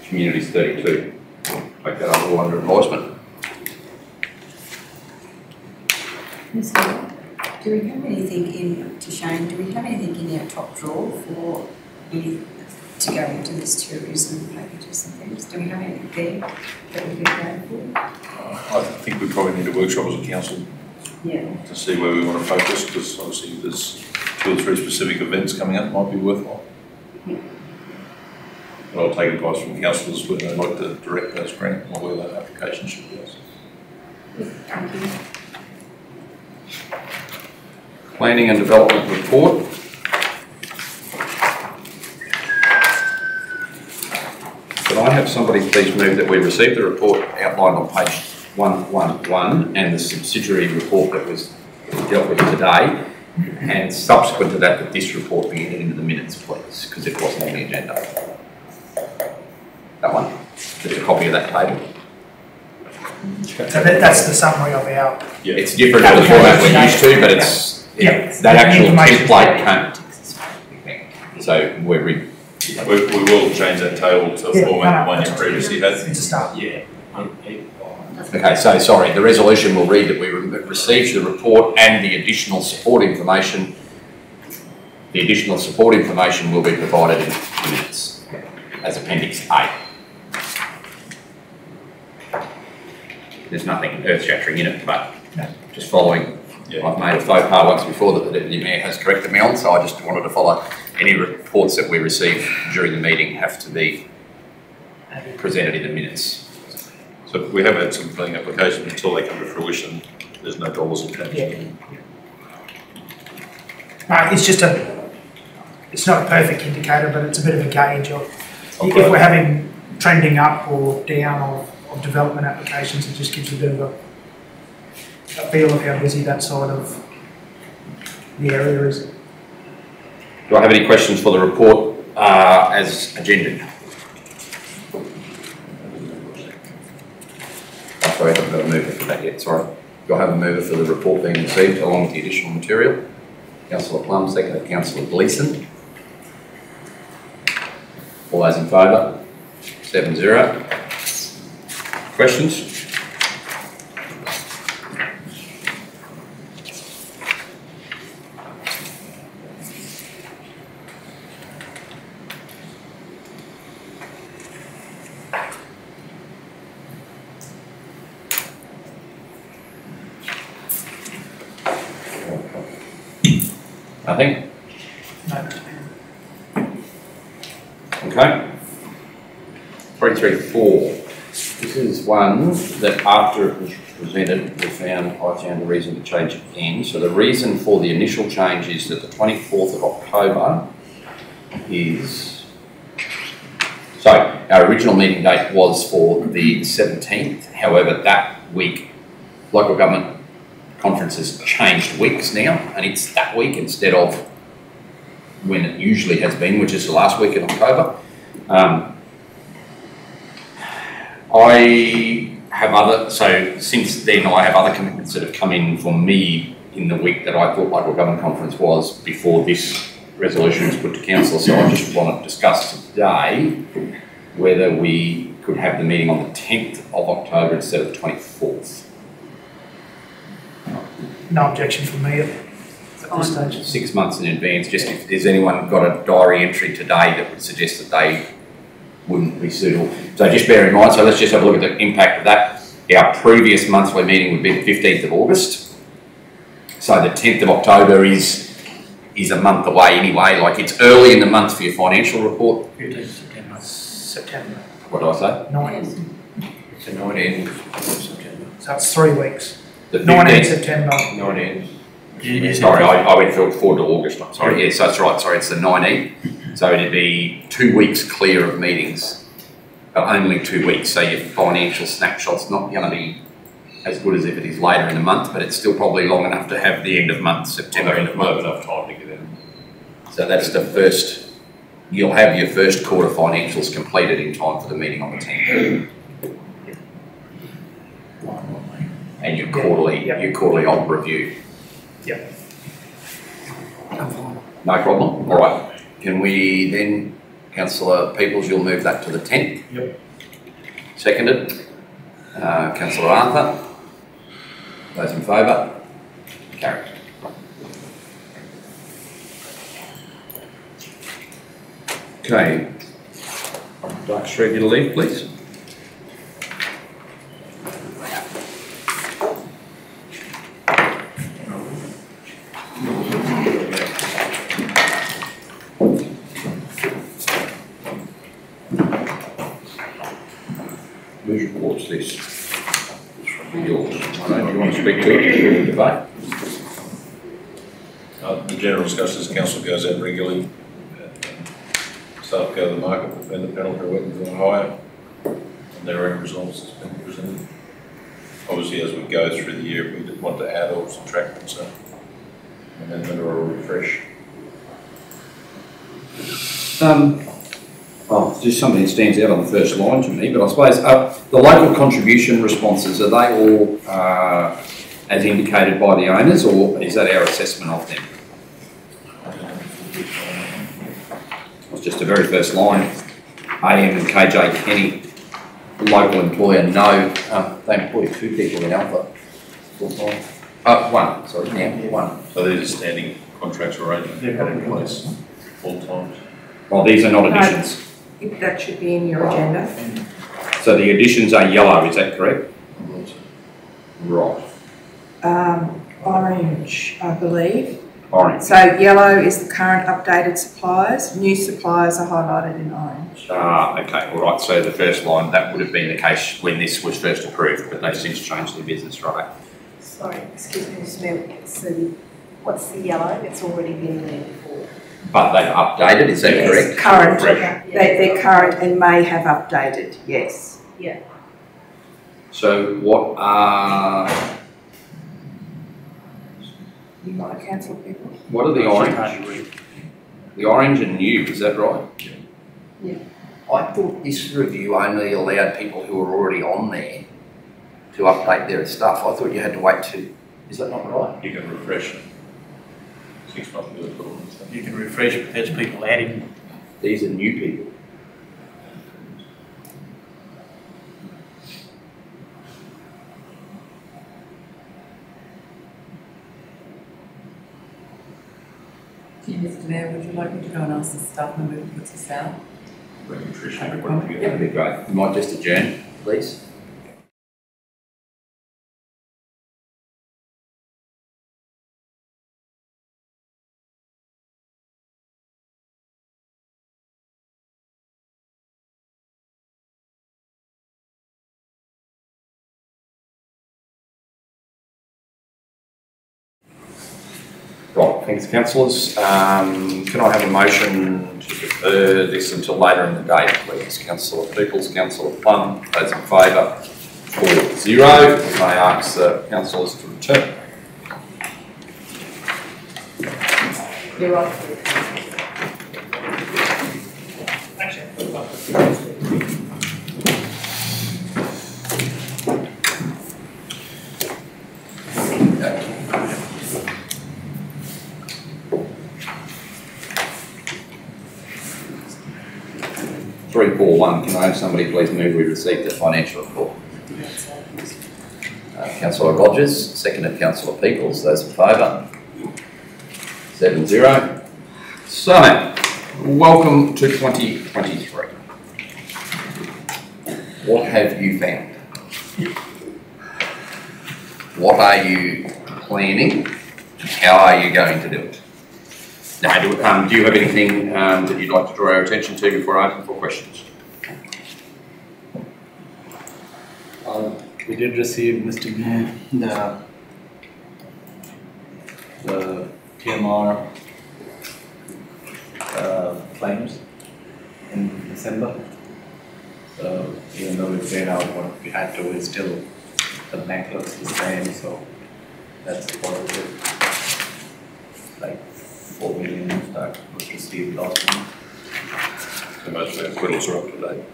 Communities 32. Take that all under advisement. Do we have anything in, to Shane, do we have anything in our top drawer for any, to go into this tourism packages and things? Do we have anything there that we could go for? I think we probably need a workshop as a council to see where we want to focus, because obviously there's 2 or 3 specific events coming up that might be worthwhile. Yeah. But I'll take advice from councillors when they'd like to direct those grant or where that application should be. Thank you. Planning and Development Report. Could I have somebody please move that we received the report outlined on page 111 and the subsidiary report that was dealt with today, And subsequent to that this report be entered into the minutes, please, because it wasn't on the agenda. That one. There's a copy of that table. So that's the summary of our. Yeah. It's different to the format we're used to, but it's that actual template can't. So we will change that table to a format the one you previously had. It's a start. Yeah. Okay, so sorry, the resolution will read that we received the report and the additional support information. The additional support information will be provided in minutes as Appendix A. There's nothing earth-shattering in it, but just following. Yeah. I've made a faux pas once before that the Deputy Mayor has corrected me on, so I just wanted to follow. Any reports that we receive during the meeting have to be presented in the minutes. So we have had some planning applications until they come to fruition. There's no dollars attached. It's just it's not a perfect indicator, but it's a bit of a gauge of if we're having trending up or down of development applications. It just gives a bit of a feel of how busy that side of the area is. Do I have any questions for the report as agendaed? Sorry, I haven't got a mover for that yet, sorry. Do I have a mover for the report being received along with the additional material? Councillor Plum, seconded Councillor Gleeson. All those in favour? 7-0. Questions? Nothing? No. Okay. 334. This is one that after it was presented, I found a reason to change it again. So the reason for the initial change is that the 24th of October is... So our original meeting date was for the 17th. However, that week, local government conference has changed weeks now, and it's that week instead of when it usually has been, which is the last week in October. I have since then I have other commitments that have come in for me in the week that I thought local government conference was before this resolution was put to council. So I just want to discuss today whether we could have the meeting on the 10th of October instead of the 24th. No objection from me at this stage. 6 months in advance, just if there's anyone got a diary entry today that would suggest that they wouldn't be suitable. So just bear in mind, so let's just have a look at the impact of that. Our previous monthly meeting would be the 15th of August. So the 10th of October is a month away anyway, like it's early in the month for your financial report. 15th September. What did I say? 19th. It's the 19th of September. So it's 3 weeks. The 19th September. 19th. Sorry, I went forward to August. Sorry, yeah, so that's right. Sorry, it's the 19th. So it'd be 2 weeks clear of meetings, but only 2 weeks. So your financial snapshot's not going to be as good as if it is later in the month, but it's still probably long enough to have the end of month, September end of month. Enough time to get in. So that's the first, you'll have your first quarter financials completed in time for the meeting on the 10th. And your quarterly op review. Yep. No problem. All right. Can we then, Councillor Peoples, you'll move that to the 10th? Yep. Seconded. Councillor Arthur. Those in favour? Carried. Okay. Dark Street, you leave, please. Whose report's this? Yours. Do you want to speak to it during the debate? The general discussion is council goes out regularly. Staff go to the market, defend the penalty weapons on hire, and their own results has been presented. Obviously, as we go through the year, we want to add or subtract them, so amendment or a refresh? Well, just something that stands out on the first line to me, but I suppose the local contribution responses, are they all as indicated by the owners, or is that our assessment of them? It was just the very first line. AM and KJ Kenny, local employer, no, they employ 2 people in Alpha full time. One, sorry, now, one. So these are standing contracts arrangements they've had in place all times. Well, these are not additions. That should be in your agenda. So the additions are yellow, is that correct? Right. Orange, I believe. Orange. So yellow is the current updated suppliers, new suppliers are highlighted in orange. Okay, all right. So the first line, that would have been the case when this was first approved, but they've since changed their business, right? Sorry, excuse me, Mr Mayor, so what's the yellow? It's already been there before. But they've updated, is that correct? Current, Correct. they're current and may have updated, yes. Yeah. So what are You want to cancel people? what are the orange? The orange and new, is that right? Yeah. I thought this review only allowed people who were already on there to update their stuff. I thought you had to wait to, is that not right? You can refresh it. 6 months ago. You can refresh it, there's people adding. These are new people. Mr Mayor, would you like me to go and ask the staff member who puts this out? That'd be great. You might just adjourn, please. Right, thanks councillors. Can I have a motion to defer this until later in the day, please? Councillor Peoples, Councillor Plum, those in favour, 4-0. May I ask the councillors to return? You're right. Three, four, one. Can I have somebody please move we receive the financial report? Councillor Rogers, seconded Councillor Peoples. Those in favour? 7-0. So, welcome to 2023. What have you found? What are you planning? How are you going to do it? Now, do you have anything that you'd like to draw our attention to before I open for questions? We did receive, Mr. Mayor, the TMR claims in December. So even though we paid out what we had to, it's still the bank looks the same. So that's positive. Like 4 million that was received last month. So most of our acquittals are up to date.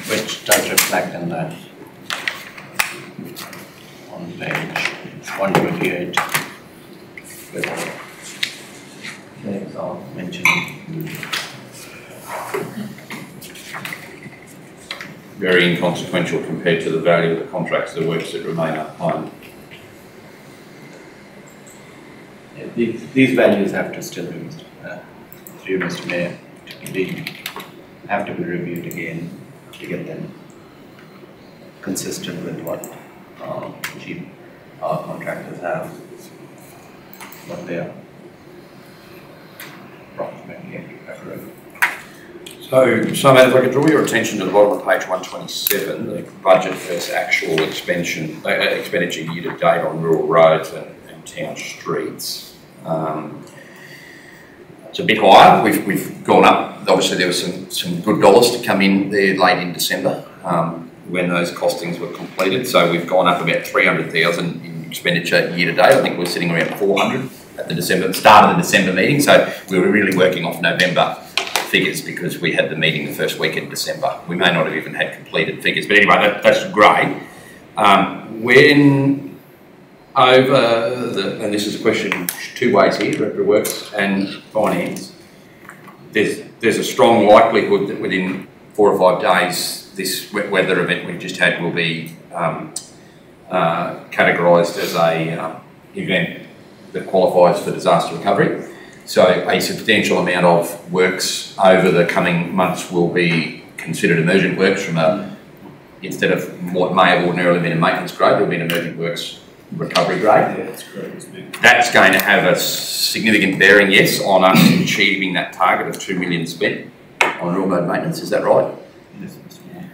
Which does reflect in that on page 128 with names all mentioned. Very inconsequential compared to the value of the contracts, the works that remain unclaimed. Yeah, these values have to still be, through Mr. Mayor, have to be reviewed again to get them consistent with what our contractors have, what they are approximately accurate. So, Simon, if I could draw your attention to the bottom of page 127, the budget versus actual expenditure year to date on rural roads and town streets. It's a bit higher. We've gone up. Obviously, there was some good dollars to come in there late in December when those costings were completed. So we've gone up about 300,000 in expenditure year to date. I think we're sitting around 400 at the start of the December meeting. So we were really working off November figures because we had the meeting the first week in December. We may not have even had completed figures, but anyway, that's great. When over the, and this is a question two ways here, Director of Works and Finance, there's a strong likelihood that within 4 or 5 days this wet weather event we've just had will be categorised as a event that qualifies for disaster recovery. So a substantial amount of works over the coming months will be considered emergent works from a, instead of what may have ordinarily been a maintenance grade, there'll be an emergent works recovery grade. Yeah, that's great. That's going to have a significant bearing, yes, on us achieving that target of 2 million spent on rural road maintenance. Is that right? Yes, Mr. Mayor.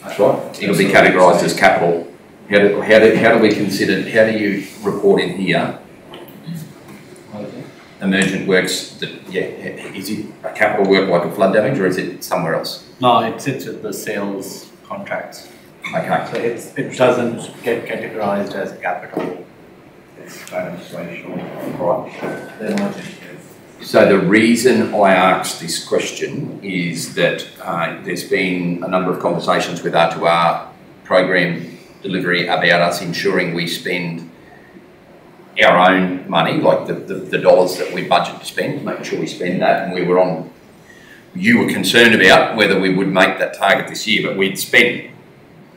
That's right. It'll be categorised as capital. How do we consider? How do you report in here? Emergent works. That is it a capital work like a flood damage, or is it somewhere else? No, it sits with the sales contracts. Okay. So it doesn't get categorized as capital. It's kind of situational. Right. So the reason I asked this question is that there's been a number of conversations with R2R program delivery about us ensuring we spend our own money, like the dollars that we budget to spend, making sure we spend that. And you were concerned about whether we would make that target this year, but we'd spent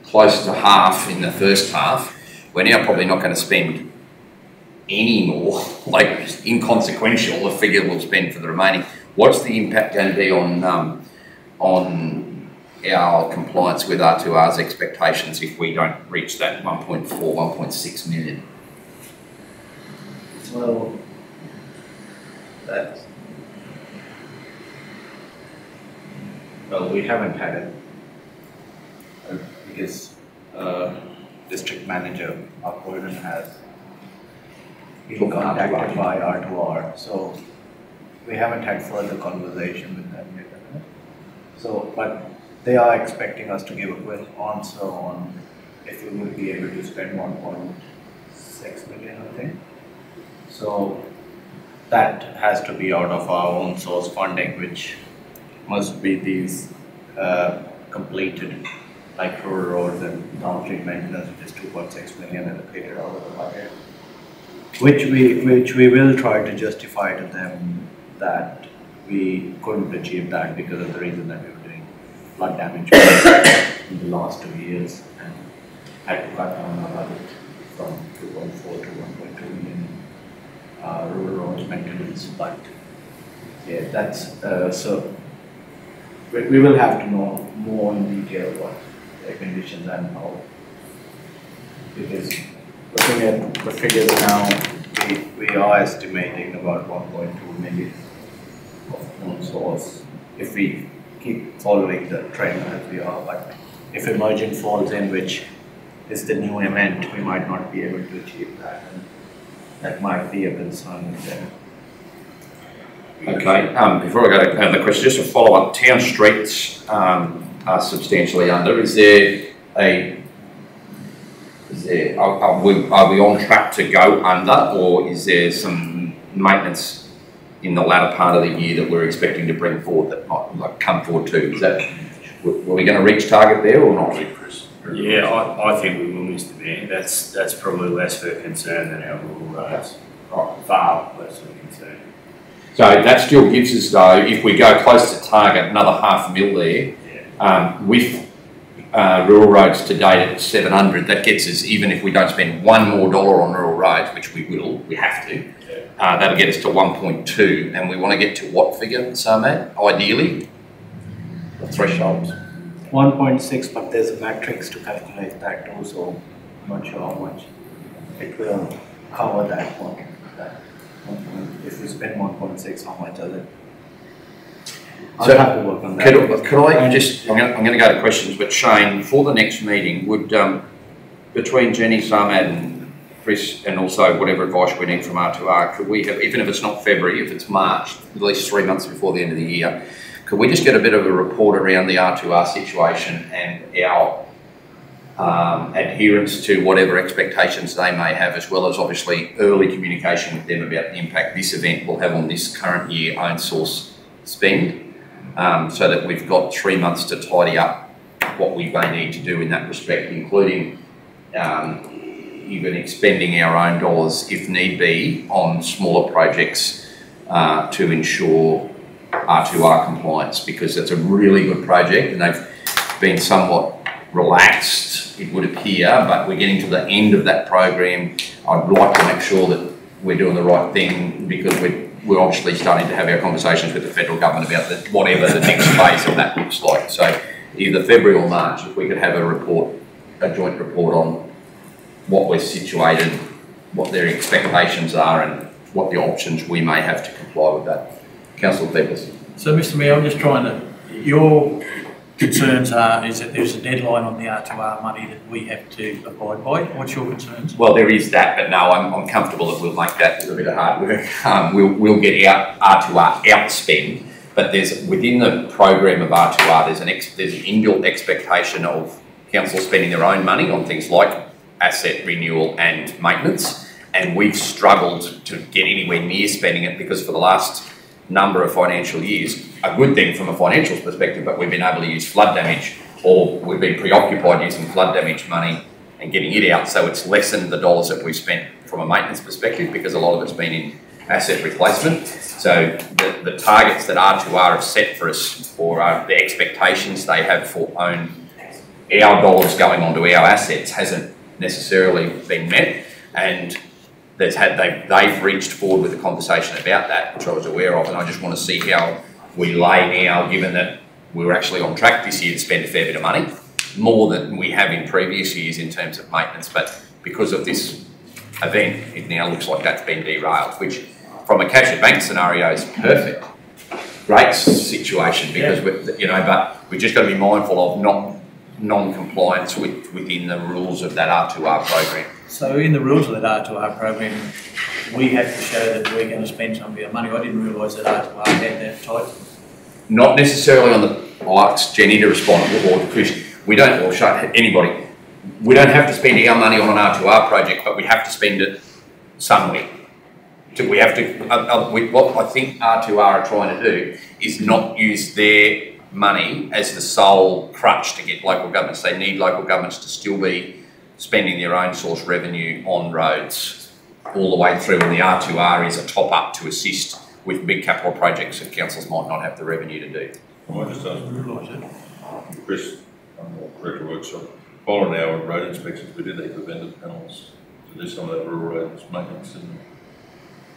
close to half in the first half. We're now probably not going to spend any more, like inconsequential, the figure we'll spend for the remaining. What's the impact going to be on our compliance with R2R's expectations if we don't reach that 1.4, 1.6 million? Well, we haven't had it because district manager Upward has been contacted by R2R, so we haven't had further conversation with them yet. So, but they are expecting us to give a quick answer on if we would be able to spend 1.6 million, I think. So that has to be out of our own source funding, which must be these completed, like rural roads and downstream maintenance, which is 2.6 million allocated out of the budget. Which we will try to justify to them that we couldn't achieve that because of the reason that we were doing flood damage in the last 2 years and had to cut down our budget from 2.4 to 1.2 million rural roads maintenance. But yeah, that's so we will have to know more in detail what the conditions and how, because looking at the figures now, we are estimating about 1.2 million of own source if we keep following the trend as we are. But if emergent falls in, which is the new event, we might not be able to achieve that. And that might be a concern with them. Okay, before I go to another question, just a follow up. Town streets are substantially under. Are we on track to go under, or is there some maintenance in the latter part of the year that we're expecting to bring forward that might come forward too? Is that, were we going to reach target there or not? Yeah, I think we will, Mr. Mayor. That's probably less of a concern than our rural roads. Right, far less of a concern. So that still gives us, though, if we go close to target, another $500,000 there, with rural roads to date at 700, that gets us, even if we don't spend $1 more on rural roads, which we will, we have to, that'll get us to 1.2, and we want to get to what figure, Samad, ideally? The thresholds. 1.6, but there's a matrix to calculate that too, so I'm not sure how much it will cover that one. If we spend 1.6, how much does it? I'll have to work on that. Could I just, I'm going to go to questions, but Shane, for the next meeting, would, between Jenny, Samad and Chris, and also whatever advice we need from R2R, could we have, even if it's not February, if it's March, at least 3 months before the end of the year, could we just get a bit of a report around the R2R situation and our adherence to whatever expectations they may have, as well as obviously early communication with them about the impact this event will have on this current year own source spend, so that we've got 3 months to tidy up what we may need to do in that respect, including even expending our own dollars if need be on smaller projects to ensure R2R compliance, because it's a really good project and they've been somewhat relaxed, it would appear, but we're getting to the end of that program. I'd like to make sure that we're doing the right thing, because we're obviously starting to have our conversations with the federal government about whatever the next phase of that looks like. So either February or March, if we could have a joint report on what we're situated, what their expectations are, and what the options we may have to comply with that. Councillor Bevis. So, Mr Mayor, I'm just trying to, your concerns is that there's a deadline on the R2R money that we have to abide by. What's your concerns? Well, there is that, but no, I'm comfortable that we'll make that a bit of hard work. We'll get our R2R outspend, but there's, within the program of R2R, there's an inbuilt expectation of council spending their own money on things like asset renewal and maintenance, and we've struggled to get anywhere near spending it, because for the last number of financial years, a good thing from a financial perspective, but we've been able to use flood damage, or we've been preoccupied using flood damage money and getting it out, so it's lessened the dollars that we've spent from a maintenance perspective, because a lot of it's been in asset replacement. So the targets that R2R have set for us, or the expectations they have for our dollars going onto our assets, hasn't necessarily been met, and they've reached forward with a conversation about that, which I was aware of, and I just want to see how we lay now, given that we're actually on track this year to spend a fair bit of money, more than we have in previous years in terms of maintenance, but because of this event, it now looks like that's been derailed, which from a cash at bank scenario is perfect. Great situation, because but we've just got to be mindful of non-compliance within the rules of that R2R program. So in the rules of that R2R program, we have to show that we're going to spend some of our money. I didn't realise that R2R had that type. Not necessarily on the, I'll ask Jenny to respond, or Chris, we don't, or show anybody, we don't have to spend our money on an R2R project, but we have to spend it somewhere. So we have to, what I think R2R are trying to do is not use their money as the sole crutch to get local governments. They need local governments to still be spending their own source revenue on roads all the way through, and the R2R is a top up to assist with big capital projects that councils might not have the revenue to do. I might just ask Chris, Director Workshop, following our road inspections, we did have vendor panels to do some of that rural roads maintenance.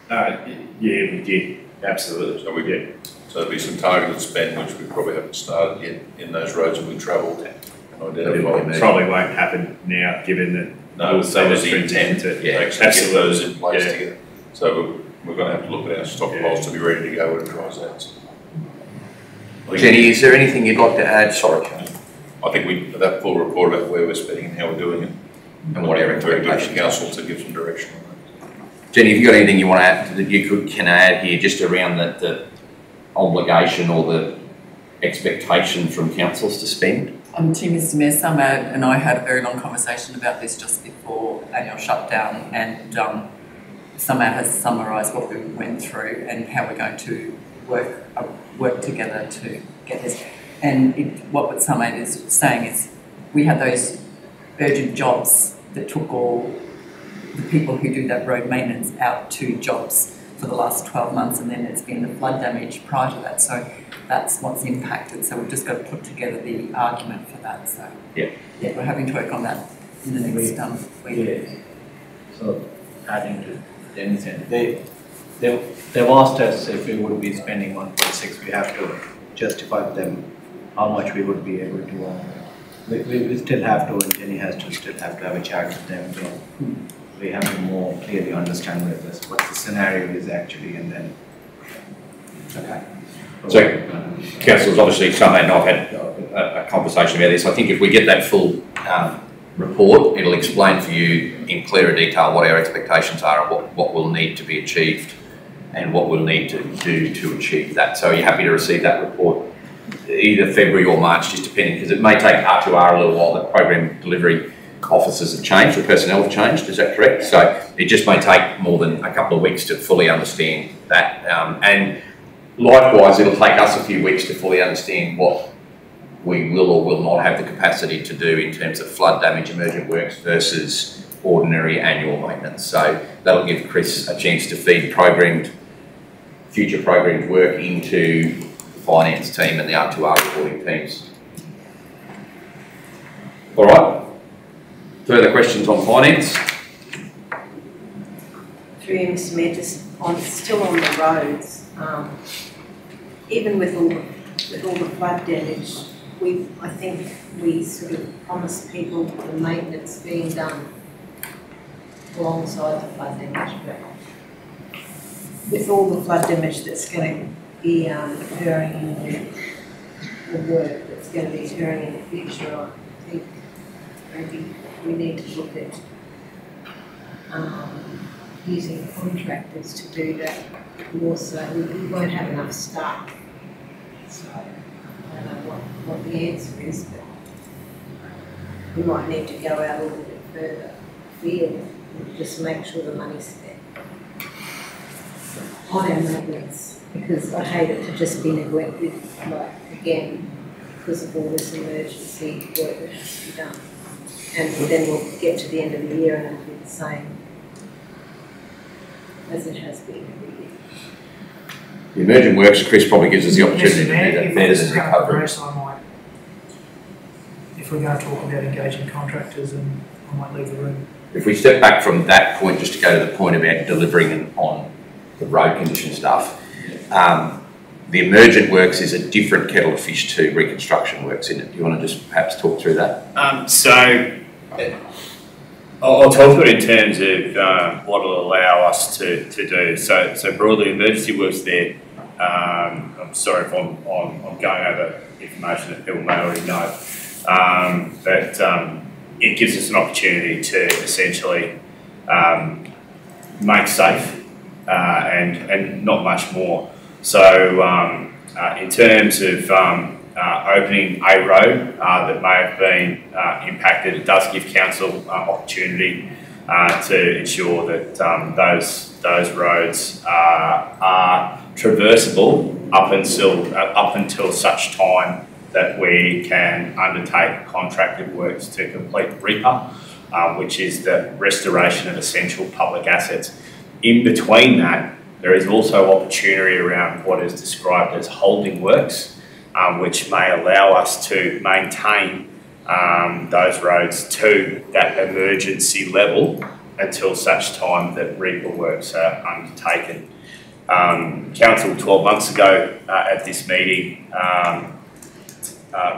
Yeah, we did, absolutely. So we did. So there'll be some targeted spend which we probably haven't started yet in those roads that we travelled and identified. Probably won't happen now, given that we'll say was the intent to actually get those in place together. So we're going to have to look at our stockpiles to be ready to go when it dries out. Jenny, is there anything you'd like to add? Sorry. I think we have that full report about where we're spending and how we're doing it, and what our expectations are. Council to give some direction on that. Jenny, have you got anything you want to add that you can add here, just around the obligation or the expectation from councils to spend? To Mr Mayor, Samad and I had a very long conversation about this just before annual shutdown, and Samad has summarised what we went through and how we're going to work together to get this. And what Samad is saying is we had those urgent jobs that took all the people who do that road maintenance out to jobs for the last 12 months, and then it's been the flood damage prior to that. So that's what's impacted. So we've just got to put together the argument for that. So yeah, we're having to work on that in the next week. Yeah. So adding to Jenny's end, they've asked us if we would be spending 1.6. We have to justify to them how much we would be able to. We still have to, and Jenny has to still have to have a chat with them. So we have to more clearly understand what the scenario is actually, and then. Okay. So, councillors, obviously, Samad and I've had a conversation about this. I think if we get that full report, it'll explain for you in clearer detail what our expectations are and what will need to be achieved and what we'll need to do to achieve that. So, are you happy to receive that report either February or March, just depending, because it may take R2R a little while, the program delivery officers have changed, the personnel have changed, is that correct? So it just may take more than a couple of weeks to fully understand that. And likewise, it'll take us a few weeks to fully understand what we will or will not have the capacity to do in terms of flood damage emergent works versus ordinary annual maintenance. So that'll give Chris a chance to feed future programmed work into the finance team and the R2R reporting teams. All right. Further questions on finance? Through you, Mr. Mayor, still on the roads, even with all the flood damage, I think we sort of promised people the maintenance being done alongside the flood damage, but with all the flood damage that's going to be occurring in the work that's going to be occurring in the future, I think maybe we need to look at using contractors to do that. Also, we won't have enough staff, so I don't know what the answer is, but we might need to go out a little bit further afield and just make sure the money's spent on our maintenance, because I hate it to just be neglected, like again, because of all this emergency work that has to be done. And then we'll get to the end of the year and it'll be the same as it has been every year. The emergent works, Chris probably gives us the opportunity to do that better than recovery. If we're going to talk about engaging contractors, and I might leave the room. If we step back from that point, just to go to the point about delivering on the road condition stuff, the emergent works is a different kettle of fish to reconstruction works, isn't it? Do you want to just perhaps talk through that? I'll talk to it in terms of what will allow us to do. So broadly, emergency works there. I'm sorry if I'm going over information that people may already know, but it gives us an opportunity to essentially make safe and not much more. So in terms of opening a road that may have been impacted, it does give council opportunity to ensure that those roads are traversable up until such time that we can undertake contracted works to complete REPA, which is the restoration of essential public assets. In between that, there is also opportunity around what is described as holding works, which may allow us to maintain those roads to that emergency level until such time that REPA works are undertaken. Council 12 months ago at this meeting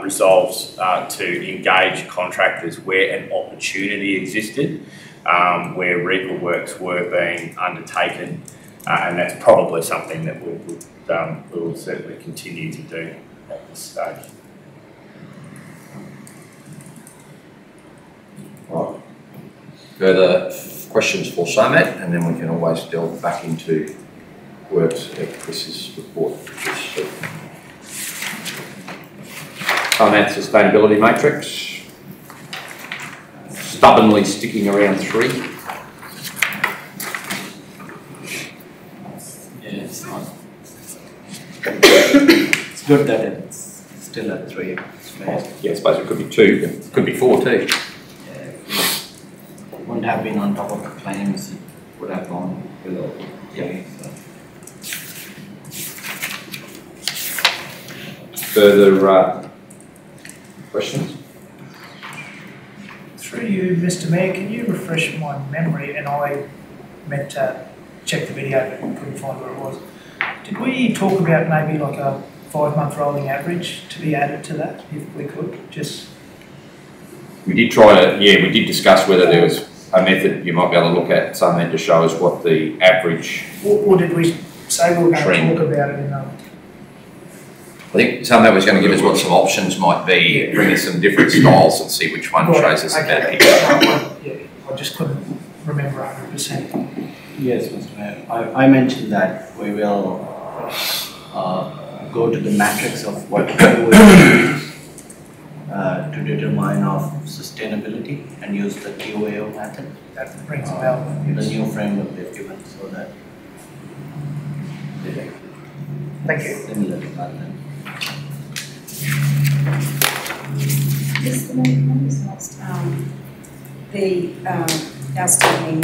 resolved to engage contractors where an opportunity existed, where REPA works were being undertaken, and that's probably something that we will certainly continue to do at this stage. Right. Further questions for SOMAT, and then we can always delve back into works at Chris's report. SOMAT sustainability matrix, stubbornly sticking around 3. Yeah, it's not. It's good that it's still at 3. Yeah, I suppose it could be 2, it could be 4 too. Yeah, wouldn't have been on top of the claims, it would have gone below. Yeah. So. Further questions? Through you, Mr. Mayor, can you refresh my memory? And I meant to check the video but couldn't find where it was. Did we talk about maybe like a 5-month rolling average to be added to that, if we could? We did try to, we did discuss whether there was a method you might be able to look at, something to show us what the average. Or did we say we were going trend. to talk about it in a... I think something was going to give us what some options might be, bring us some different styles and see which one shows us a better picture. I just couldn't remember 100%. Yes, Mr. Mayor. I mentioned that we will go to the matrix of what we will use to determine determine of sustainability and use the TOAO method. That rings a bell. The new framework they've given, so that Thank you. similar to that. Just the one was lost. The outstanding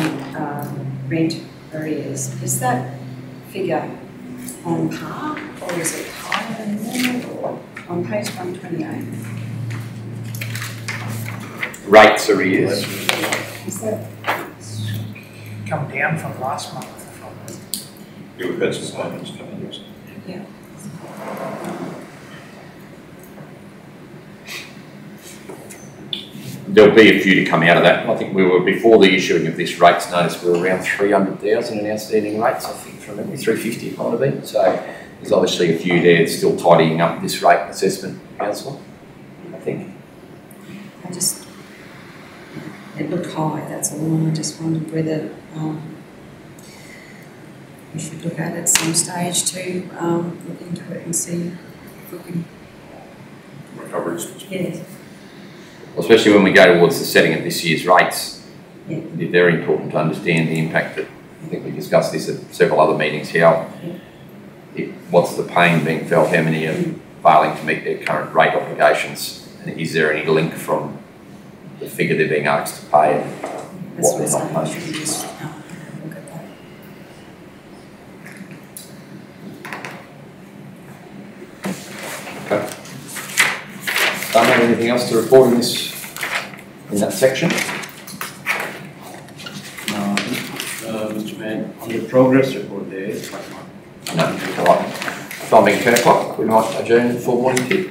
rent arrears, is that figure on par or is it higher than normal or on page 128? Rates arrears. Is that Come down from last month. Yeah, we've had some payments coming in. yeah? There'll be a few to come out of that. I think we were, before the issuing of this rates notice, we were around 300,000 in outstanding rates, I think, from memory, 350 it might have been. So there's obviously a few there still tidying up this rate assessment, Councillor, I think. It looked high, that's all, and I just wondered whether we should look at it at some stage to look into it and see if we can. Recoveries. Yes. Especially when we go towards the setting of this year's rates, Yeah. it'd be very important to understand the impact that, I think we discussed this at several other meetings, how, what's the pain being felt, how many are failing to meet their current rate obligations, and is there any link from the figure they're being asked to pay and what they're not paying? Should we just look at that? Okay. Don't have anything else to report in that section? Mr. Mayor, on the progress report there is No. All right. Time being 10 o'clock, we might adjourn for morning tea.